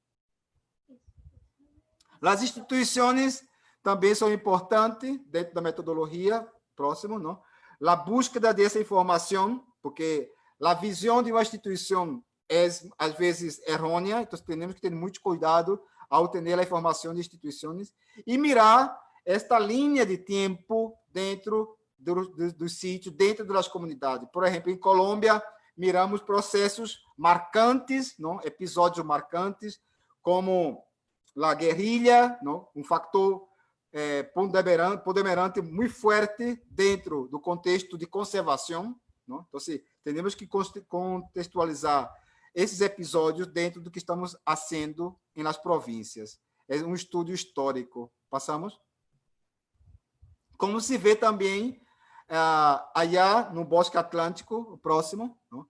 As instituições também são importantes dentro da metodologia. Próximo, não? A búsqueda dessa informação, porque a visão de uma instituição é, às vezes, errônea, então temos que ter muito cuidado ao ter a informação de instituições e mirar esta linha de tempo dentro do sítio, dentro das comunidades. Por exemplo, em Colômbia, miramos processos marcantes, não? Episódios marcantes, como a guerrilha, não? Um fator ponderante muito forte dentro do contexto de conservação. Não? Então, temos que contextualizar esses episódios dentro do que estamos fazendo nas províncias. É um estudo histórico. Passamos? Como se vê também allá no Bosque Atlântico, o próximo, não?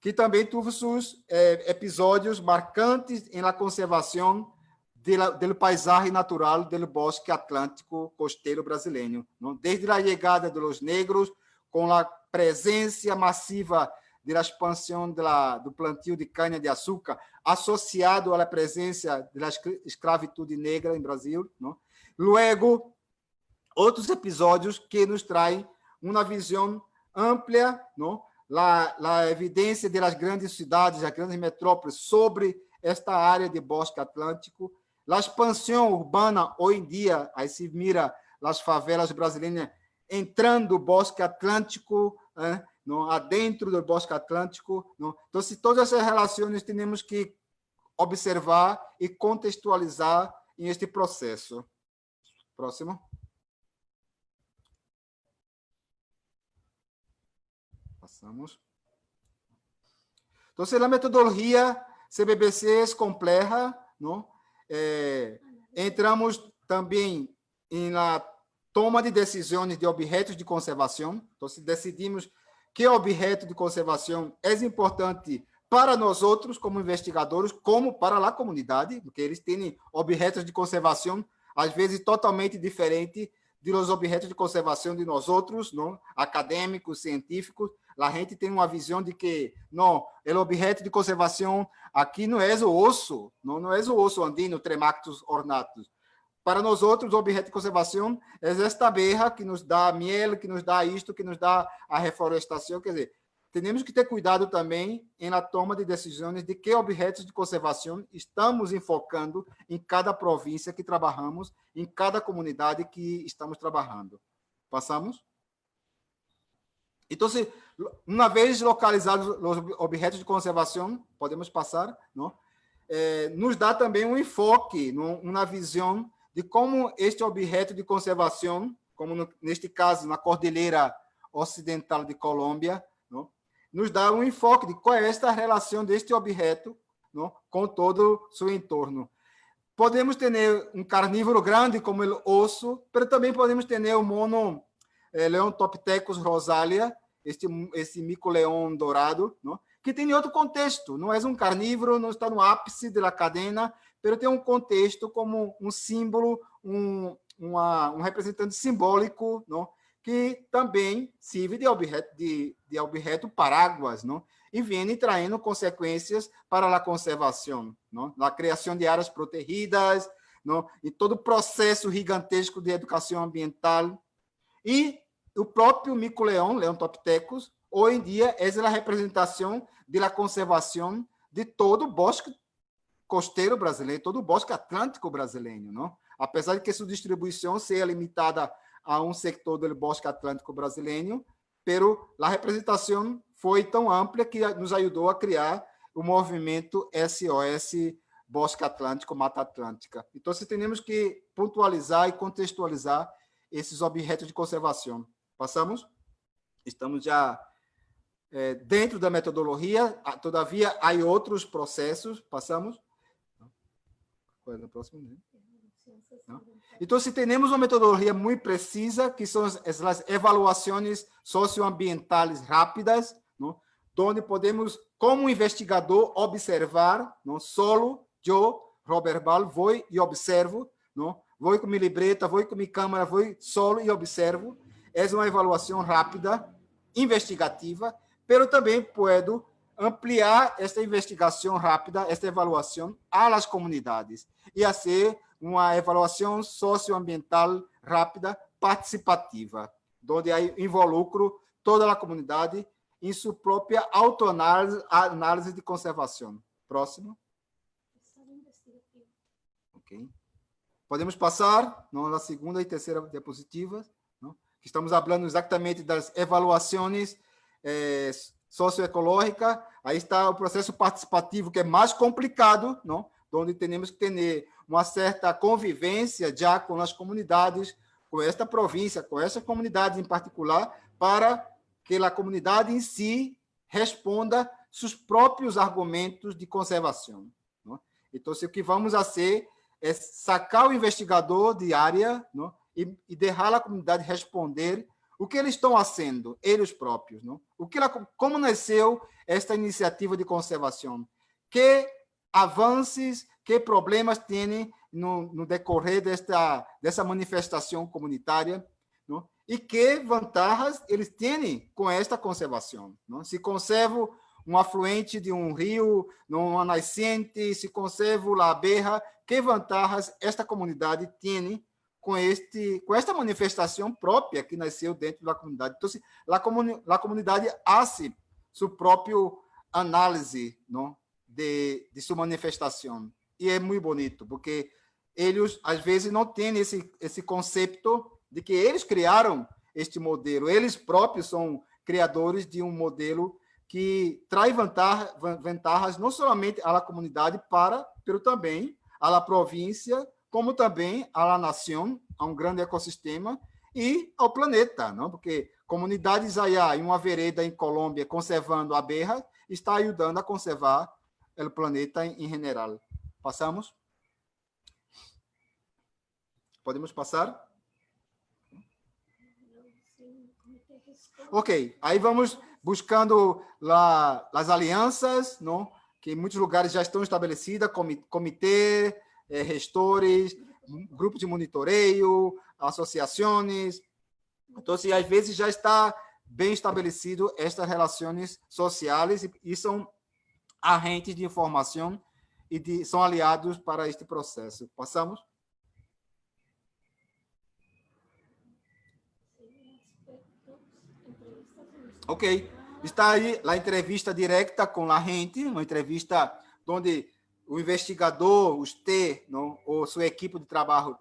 Que também teve seus episódios marcantes na conservação do paisagem natural do Bosque Atlântico costeiro brasileiro. Não? Desde a chegada dos negros, com a presença massiva da expansão do plantio de cana-de-açúcar, associado à presença da escravitude negra em Brasil. Não? Luego, outros episódios que nos traem uma visão ampla, não? A evidência das grandes cidades, das grandes metrópoles sobre esta área de Bosque Atlântico, a expansão urbana, hoje em dia, aí se mira as favelas brasileiras entrando no Bosque Atlântico, não, adentro do Bosque Atlântico. Não? Então, se todas essas relações temos que observar e contextualizar em este processo. Próximo. Passamos. Então, a metodologia CBBC é complexa, não? Entramos também na toma de decisões de objetos de conservação. Então, se decidimos que objeto de conservação é importante para nós outros, como investigadores, como para a comunidade, porque eles têm objetos de conservação, às vezes, totalmente diferentes dos objetos de conservação de nós outros, não? Acadêmicos, científicos. A gente tem uma visão de que, não, o objeto de conservação aqui não é o osso, não é o osso andino, Tremactus ornatus. Para nós outros, o objeto de conservação é esta abeja que nos dá miel, que nos dá isto, que nos dá a reflorestação. Quer dizer, temos que ter cuidado também na toma de decisões de que objetos de conservação estamos enfocando em cada província que trabalhamos, em cada comunidade que estamos trabalhando. Passamos? Então, uma vez localizados os objetos de conservação, podemos passar, não? Nos dá também um enfoque, uma visão de como este objeto de conservação, como neste caso na Cordilheira Ocidental de Colômbia, não? Nos dá um enfoque de qual é esta relação deste objeto, não? Com todo o seu entorno. Podemos ter um carnívoro grande como o osso, mas também podemos ter o mono Leontopithecus rosalia, esse mico-leão dourado, não? Que tem outro contexto, não é um carnívoro, não está no ápice da cadeia, mas tem um contexto como um símbolo, um representante simbólico, não? Que também serve de objeto paráguas, não? E vem trazendo consequências para a conservação, não? A criação de áreas protegidas, não? E todo o processo gigantesco de educação ambiental. E o próprio mico-leão, Leontopithecus, hoje em dia é a representação da conservação de todo o bosque costeiro brasileiro, todo o bosque atlântico brasileiro, não? Apesar de que sua distribuição seja limitada a um setor do bosque atlântico brasileiro, pero a representação foi tão ampla que nos ajudou a criar o movimento SOS Bosque Atlântico, Mata Atlântica. Então, temos que pontualizar e contextualizar esses objetos de conservação. Passamos? Estamos já dentro da metodologia, todavia, há outros processos. Passamos? Qual é o próximo? Não? Então, se temos uma metodologia muito precisa, que são as avaliações socioambientais rápidas, não? Onde podemos, como investigador, observar, não solo, eu, Robert Ball, vou e observo, não? Vou com minha libreta, vou com minha câmera, vou solo e observo. É uma avaliação rápida, investigativa, mas também posso ampliar esta investigação rápida, esta avaliação às comunidades e a ser uma avaliação socioambiental rápida, participativa, onde aí involucro toda a comunidade em sua própria autoanálise análise de conservação. Próximo. Ok. Podemos passar na segunda e terceira diapositiva, não? Estamos falando exatamente das avaliações socioecológicas. Aí está o processo participativo, que é mais complicado, não? Onde temos que ter uma certa convivência já com as comunidades, com esta província, com essa comunidade em particular, para que a comunidade em si responda seus próprios argumentos de conservação. Não? Então, o que vamos fazer é sacar o investigador de área, não? E deixar a comunidade responder o que eles estão fazendo, eles próprios. Não? Como nasceu esta iniciativa de conservação? Que avanços, que problemas tem no decorrer dessa manifestação comunitária, não? E que vantagens eles têm com esta conservação. Não? Se conservo um afluente de um rio, numa nascente, se conservo a berra, que vantagens esta comunidade tem com esta manifestação própria que nasceu dentro da comunidade. Então, a comunidade faz sua própria análise, não? De sua manifestação. E é muito bonito, porque eles, às vezes, não têm esse conceito de que eles criaram este modelo. Eles próprios são criadores de um modelo que traz vantagens não somente à comunidade, mas também à província, como também à nação, a um grande ecossistema e ao planeta, não? Porque comunidades aí em uma vereda em Colômbia conservando a berra está ajudando a conservar o planeta em geral. Passamos? Podemos passar? Ok, aí vamos buscando as alianças, não? Que em muitos lugares já estão estabelecidas, comitê, gestores, grupos de monitoreio, associações. Então, às vezes já está bem estabelecido estas relações sociais e são agentes de informação e são aliados para este processo. Passamos? Ok. Está aí a entrevista direta com a gente, uma entrevista onde o investigador, usted, não, ou sua equipe de trabalho,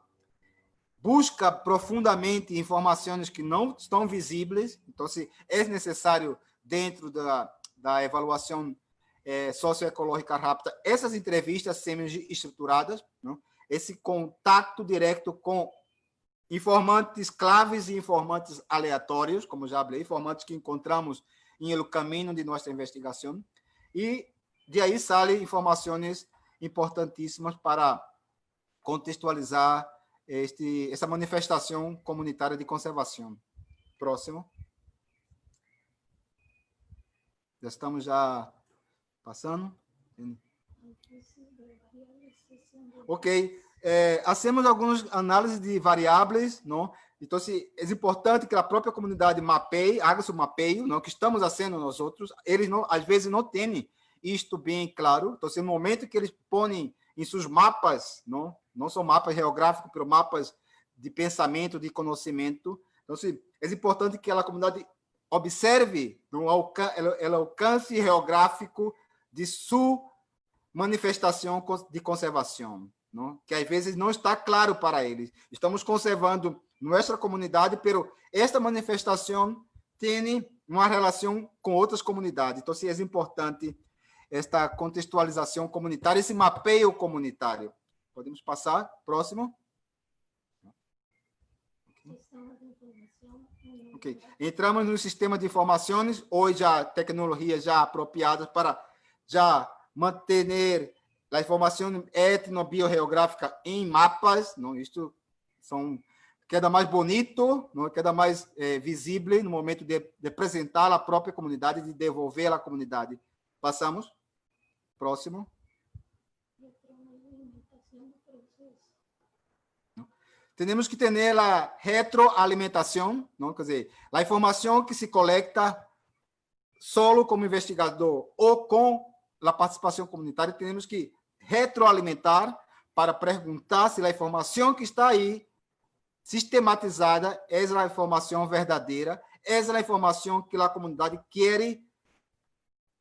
busca profundamente informações que não estão visíveis. Então, se é necessário, dentro da avaliação socioecológica rápida, essas entrevistas semi-estruturadas, não? Esse contato direto com informantes claves e informantes aleatórios, como já falei, informantes que encontramos em el caminho de nossa investigação, e de aí saem informações importantíssimas para contextualizar essa manifestação comunitária de conservação. Próximo. Já estamos passando. Ok. Hacemos algumas análises de variáveis, não? Então, é importante que a própria comunidade mapeie, haga seu mapeio, não? Que estamos fazendo nós outros. Eles, não, às vezes, não têm isto bem claro. Então, no momento que eles põem em seus mapas, não são mapas geográficos, mas mapas de pensamento, de conhecimento. Então, é importante que a comunidade observe o alcance geográfico de sua manifestação de conservação, não? Que às vezes não está claro para eles. Estamos conservando nossa comunidade, mas esta manifestação tem uma relação com outras comunidades. Então, é importante esta contextualização comunitária, esse mapeio comunitário. Podemos passar? Próximo. Ok. Entramos no sistema de informações, hoje a tecnologia já apropriada para já manter a informação etnobiográfica em mapas, não? Isto queda mais bonito, não? Queda mais visível no momento de apresentar a própria comunidade, de devolver à comunidade. Passamos. Próximo. Temos que ter a retroalimentação, não? Quer dizer, a informação que se coleta solo como investigador ou com a participação comunitária, temos que retroalimentar para perguntar se a informação que está aí sistematizada é a informação verdadeira, é a informação que a comunidade quer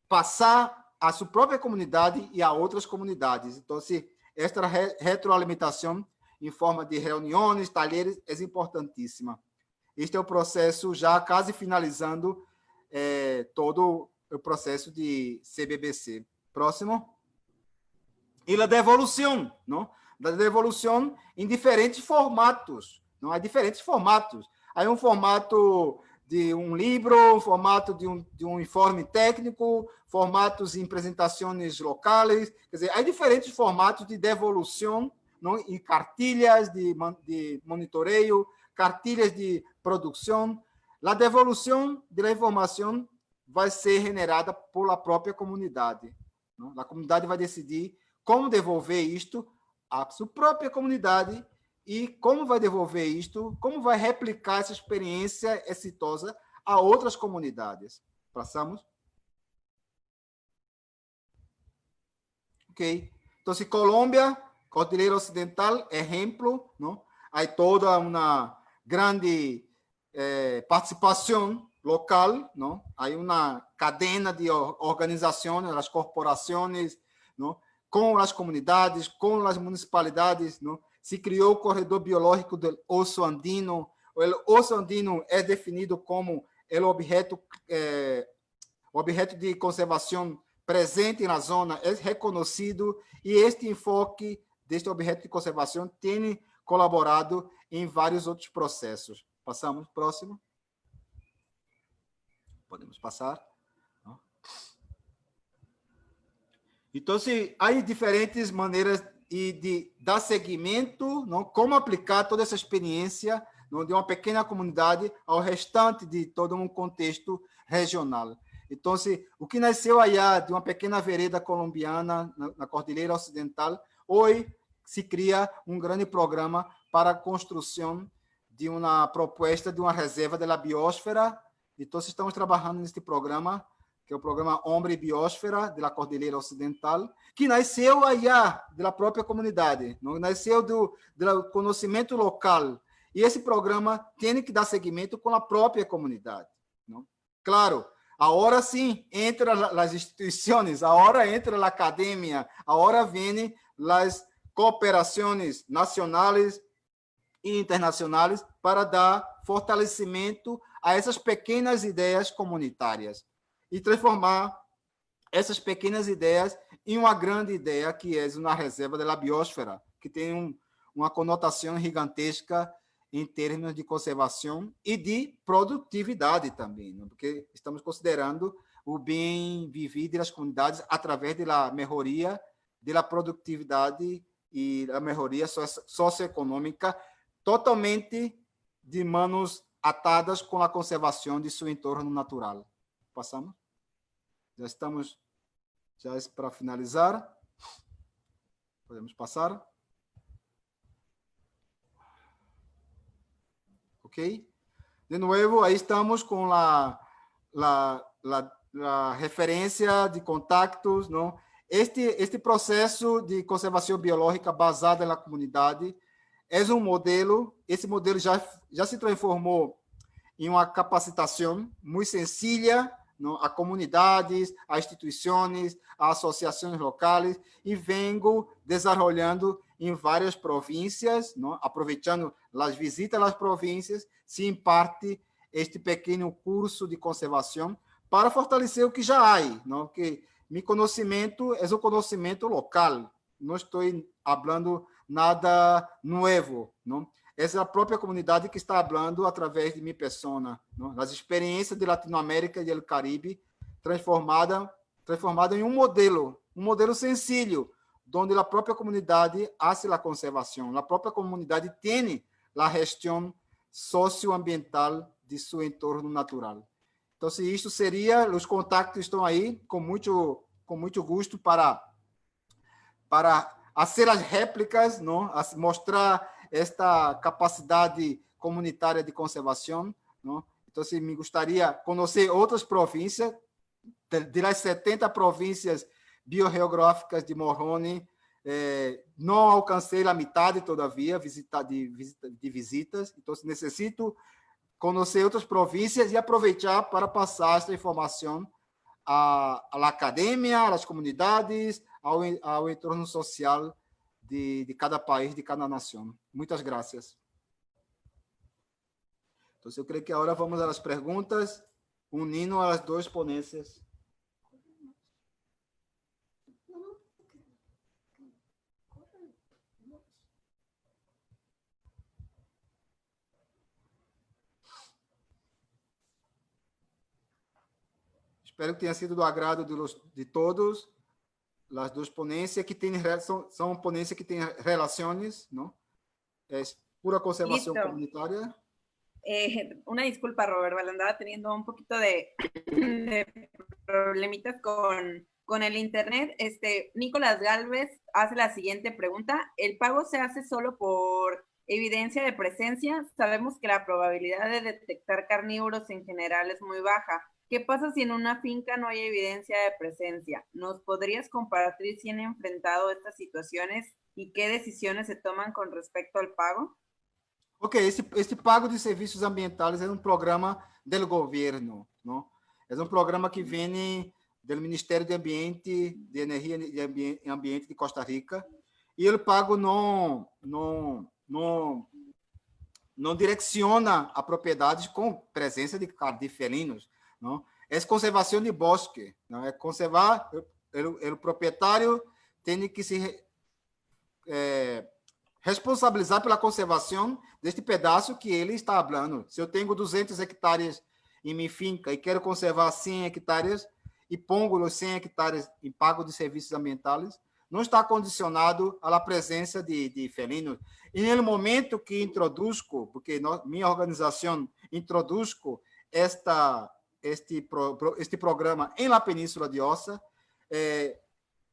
passar a sua própria comunidade e a outras comunidades. Então, esta retroalimentação em forma de reuniões, talheres, é importantíssima. Este é o processo já quase finalizando todo o processo de CBBC. Próximo. E a devolução, não? Da devolução em diferentes formatos. Não há diferentes formatos. Há um formato de um livro, um formato de um informe técnico, formatos em apresentações locais. Quer dizer, há diferentes formatos de devolução, não? E cartilhas de monitoreio, cartilhas de produção. A devolução da informação vai ser generada pela própria comunidade. Não? A comunidade vai decidir como devolver isto à sua própria comunidade e como vai devolver isto, como vai replicar essa experiência exitosa a outras comunidades. Passamos? Ok. Então, se Colômbia, Cordilheira Ocidental, exemplo, não? Há toda uma grande participação local, não? Há uma cadena de organizações, as corporações, não? Com as comunidades, com as municipalidades, não? Se criou o corredor biológico do osso andino. O osso andino é definido como o objeto de conservação presente na zona, é reconhecido, e este enfoque deste objeto de conservação tem colaborado em vários outros processos. Passamos, próximo. Podemos passar. Então, há diferentes maneiras de dar seguimento, não? Como aplicar toda essa experiência, não? De uma pequena comunidade ao restante de todo um contexto regional. Então, o que nasceu aí de uma pequena vereda colombiana na Cordilheira Ocidental, hoje se cria um grande programa para a construção de uma proposta de uma reserva da biosfera. Então, estamos trabalhando neste programa, que é o programa Hombre e Biosfera da Cordilheira Ocidental, que nasceu aí da própria comunidade, não? Nasceu do conhecimento local. E esse programa tem que dar seguimento com a própria comunidade. Não? Claro, agora sim entra as instituições, agora entra a academia, agora vêm as cooperações nacionais e internacionais para dar fortalecimento a essas pequenas ideias comunitárias e transformar essas pequenas ideias em uma grande ideia, que é uma reserva da biosfera, que tem uma conotação gigantesca em termos de conservação e de produtividade também, né? Porque estamos considerando o bem vivido das comunidades através da melhoria da produtividade e a melhoria socioeconômica, totalmente de mãos atadas com a conservação de seu entorno natural. Passamos? Já estamos para finalizar. Podemos passar? Ok? De novo, aí estamos com a referência de contactos, não? Este processo de conservação biológica baseada na comunidade é um modelo, esse modelo já se transformou em uma capacitação muito sencilla, não? A comunidades, a instituições, a associações locais, e vengo desenvolvendo em várias províncias, não? Aproveitando as visitas às províncias, se imparte este pequeno curso de conservação para fortalecer o que já há, não? Que meu conhecimento é o conhecimento local, não estou falando nada novo, não? Essa é a própria comunidade que está falando através de minha persona, não? As experiências de Latinoamérica e do Caribe transformada em um modelo sencillo, onde a própria comunidade faz a conservação, a própria comunidade tem a gestão socioambiental de seu entorno natural. Então, se isto seria, os contactos estão aí, com muito gosto para fazer as réplicas, não? Mostrar esta capacidade comunitária de conservação, não? Então, se me gostaria conhecer outras províncias, das 70 províncias biogeográficas de Morrone, não alcancei a metade todavia de visitas, então necessito conhecer outras províncias e aproveitar para passar esta informação à academia, às comunidades, ao entorno social de cada país, de cada nação. Muitas graças. Então, eu creio que agora vamos às perguntas, unindo as duas ponências. Espero que tenha sido do agrado de todos. As duas ponências que são ponências que têm relações, não? É pura conservação Listo. comunitária. Una disculpa, Robert, andaba teniendo un poquito de problemitas con el internet. Nicolás Galvez hace la siguiente pregunta. ¿El pago se hace solo por evidencia de presencia? Sabemos que la probabilidad de detectar carnívoros en general es muy baja. ¿Qué pasa si en una finca no hay evidencia de presencia? ¿Nos podrías compartir si han enfrentado estas situaciones y qué decisiones se toman con respecto al pago? Ok, esse pago de serviços ambientais é um programa do governo, não? É um programa que vem do Ministério de Ambiente, de Energia e Ambiente de Costa Rica, e o pago não direciona a propriedades com presença de felinos, não? É conservação de bosque, não? É conservar, o proprietário tem que se responsabilizar pela conservação deste pedaço que ele está falando. Se eu tenho 200 hectares em minha finca e quero conservar 100 hectares e pongo os 100 hectares em pago de serviços ambientais, não está condicionado à presença de felinos. E no momento que introduzco, porque minha organização introduzco este programa em la Península de Ossa,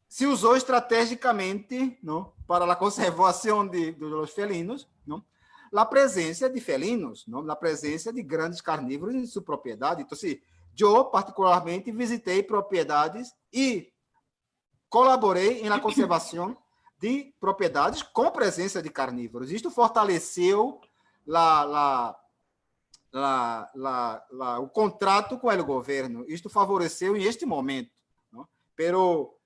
se usou estrategicamente, não, para a conservação dos felinos, não, a presença de felinos, não, a presença de grandes carnívoros em sua propriedade. Então, se eu particularmente visitei propriedades e colaborei na conservação de propriedades com presença de carnívoros. Isto fortaleceu o contrato com o governo. Isto favoreceu em este momento, não? Pero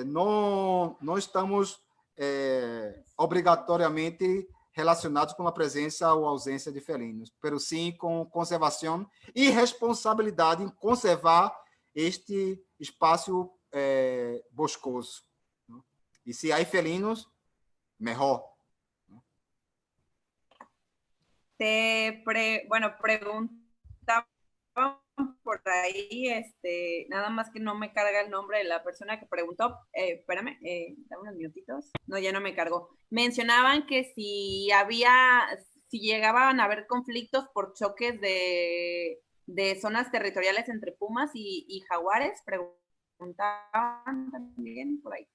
não estamos obrigatoriamente relacionados com a presença ou ausência de felinos, pero sim com conservação e responsabilidade em conservar este espaço boscoso. E se há felinos, melhor. Preguntaba por ahí, nada más que no me carga el nombre de la persona que preguntó. Espérame, dame unos minutitos. No, ya no me cargó. Mencionaban que si llegaban a haber conflictos por choques de zonas territoriales entre pumas y jaguares, preguntaban también por ahí.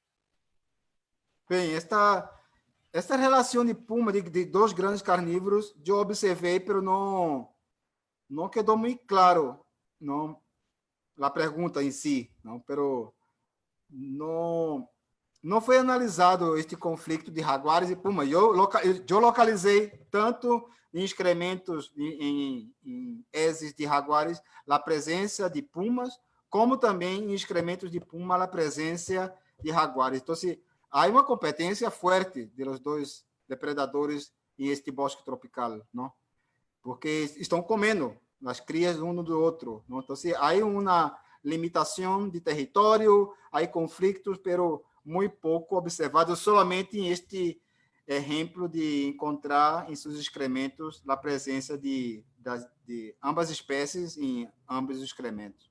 Bem, esta relação de puma, de dois grandes carnívoros, eu observei, mas não quedou muito claro, não, a pergunta em si, não, pero não foi analisado este conflito de jaguares e pumas. Eu localizei tanto em excrementos, em heces de jaguares, a presença de pumas, como também em excrementos de puma, a presença de jaguares. Então, há uma competência forte dos dois depredadores em este bosque tropical, não? Porque estão comendo as crias um do outro, não? Então, há uma limitação de território, há conflitos, pero muito pouco observado, solamente em este exemplo de encontrar em seus excrementos a presença de ambas espécies em ambos os excrementos.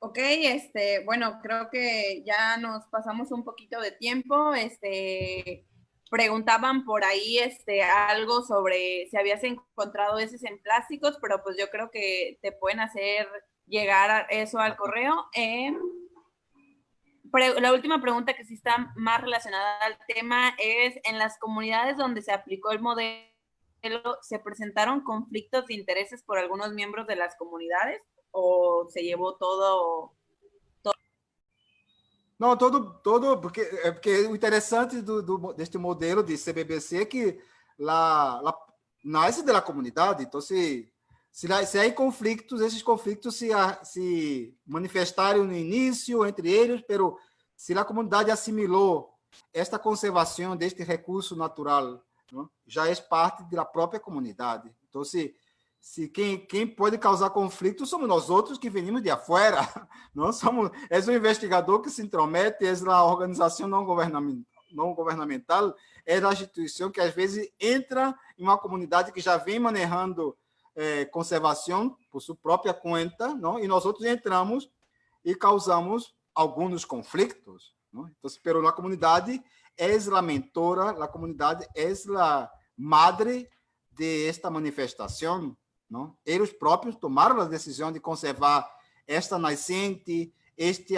Ok, bueno, creo que ya nos pasamos un poquito de tiempo. Preguntaban por ahí algo sobre si habías encontrado esos en plásticos, pero pues yo creo que te pueden hacer llegar eso al correo. La última pregunta, que sí está más relacionada al tema, es: en las comunidades donde se aplicó el modelo, ¿se presentaron conflictos de intereses por algunos miembros de las comunidades o se llevó todo? Não, porque o interessante deste modelo de CBBC é que nasce da comunidade. Então, se há conflitos, esses conflitos se manifestaram no início entre eles, mas se a comunidade assimilou esta conservação deste recurso natural, não? Já é parte da própria comunidade. Então, se quem pode causar conflito somos nós outros que venimos de afuera, não somos, és um investigador que se intromete, és a organização não governamental, é a instituição que às vezes entra em uma comunidade que já vem manejando conservação por sua própria conta, não? E nós outros entramos e causamos alguns conflitos, não? Então, pero a comunidade é a mentora, a comunidade é a madre de esta manifestação. Não? Eles próprios tomaram a decisão de conservar esta nascente, este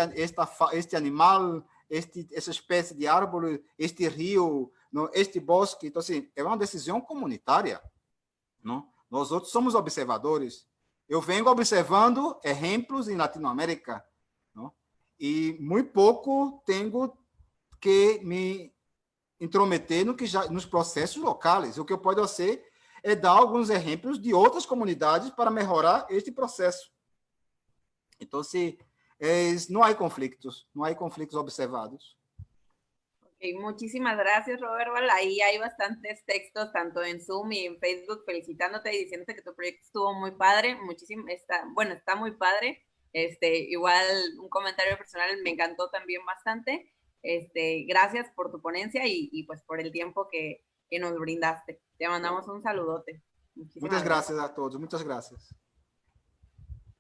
animal, essa espécie de árvore, este rio, não? Este bosque. Então, assim, é uma decisão comunitária. Não? Nós outros somos observadores. Eu venho observando exemplos em Latinoamérica, não? E muito pouco tenho que me intrometer nos processos locais. O que eu posso fazer é dar alguns exemplos de outras comunidades para melhorar este processo. Então, não há conflitos observados. Okay, muchísimas gracias, Robert Val. Ahí hay bastantes textos, tanto en Zoom y en Facebook, felicitándote y diciéndote que tu proyecto estuvo muy padre. Está muy padre. Igual un comentario personal, me encantó también bastante. Gracias por tu ponencia y pues por el tiempo que nos brindaste. Te mandamos un saludote. Muchas gracias a todos. Muchas gracias.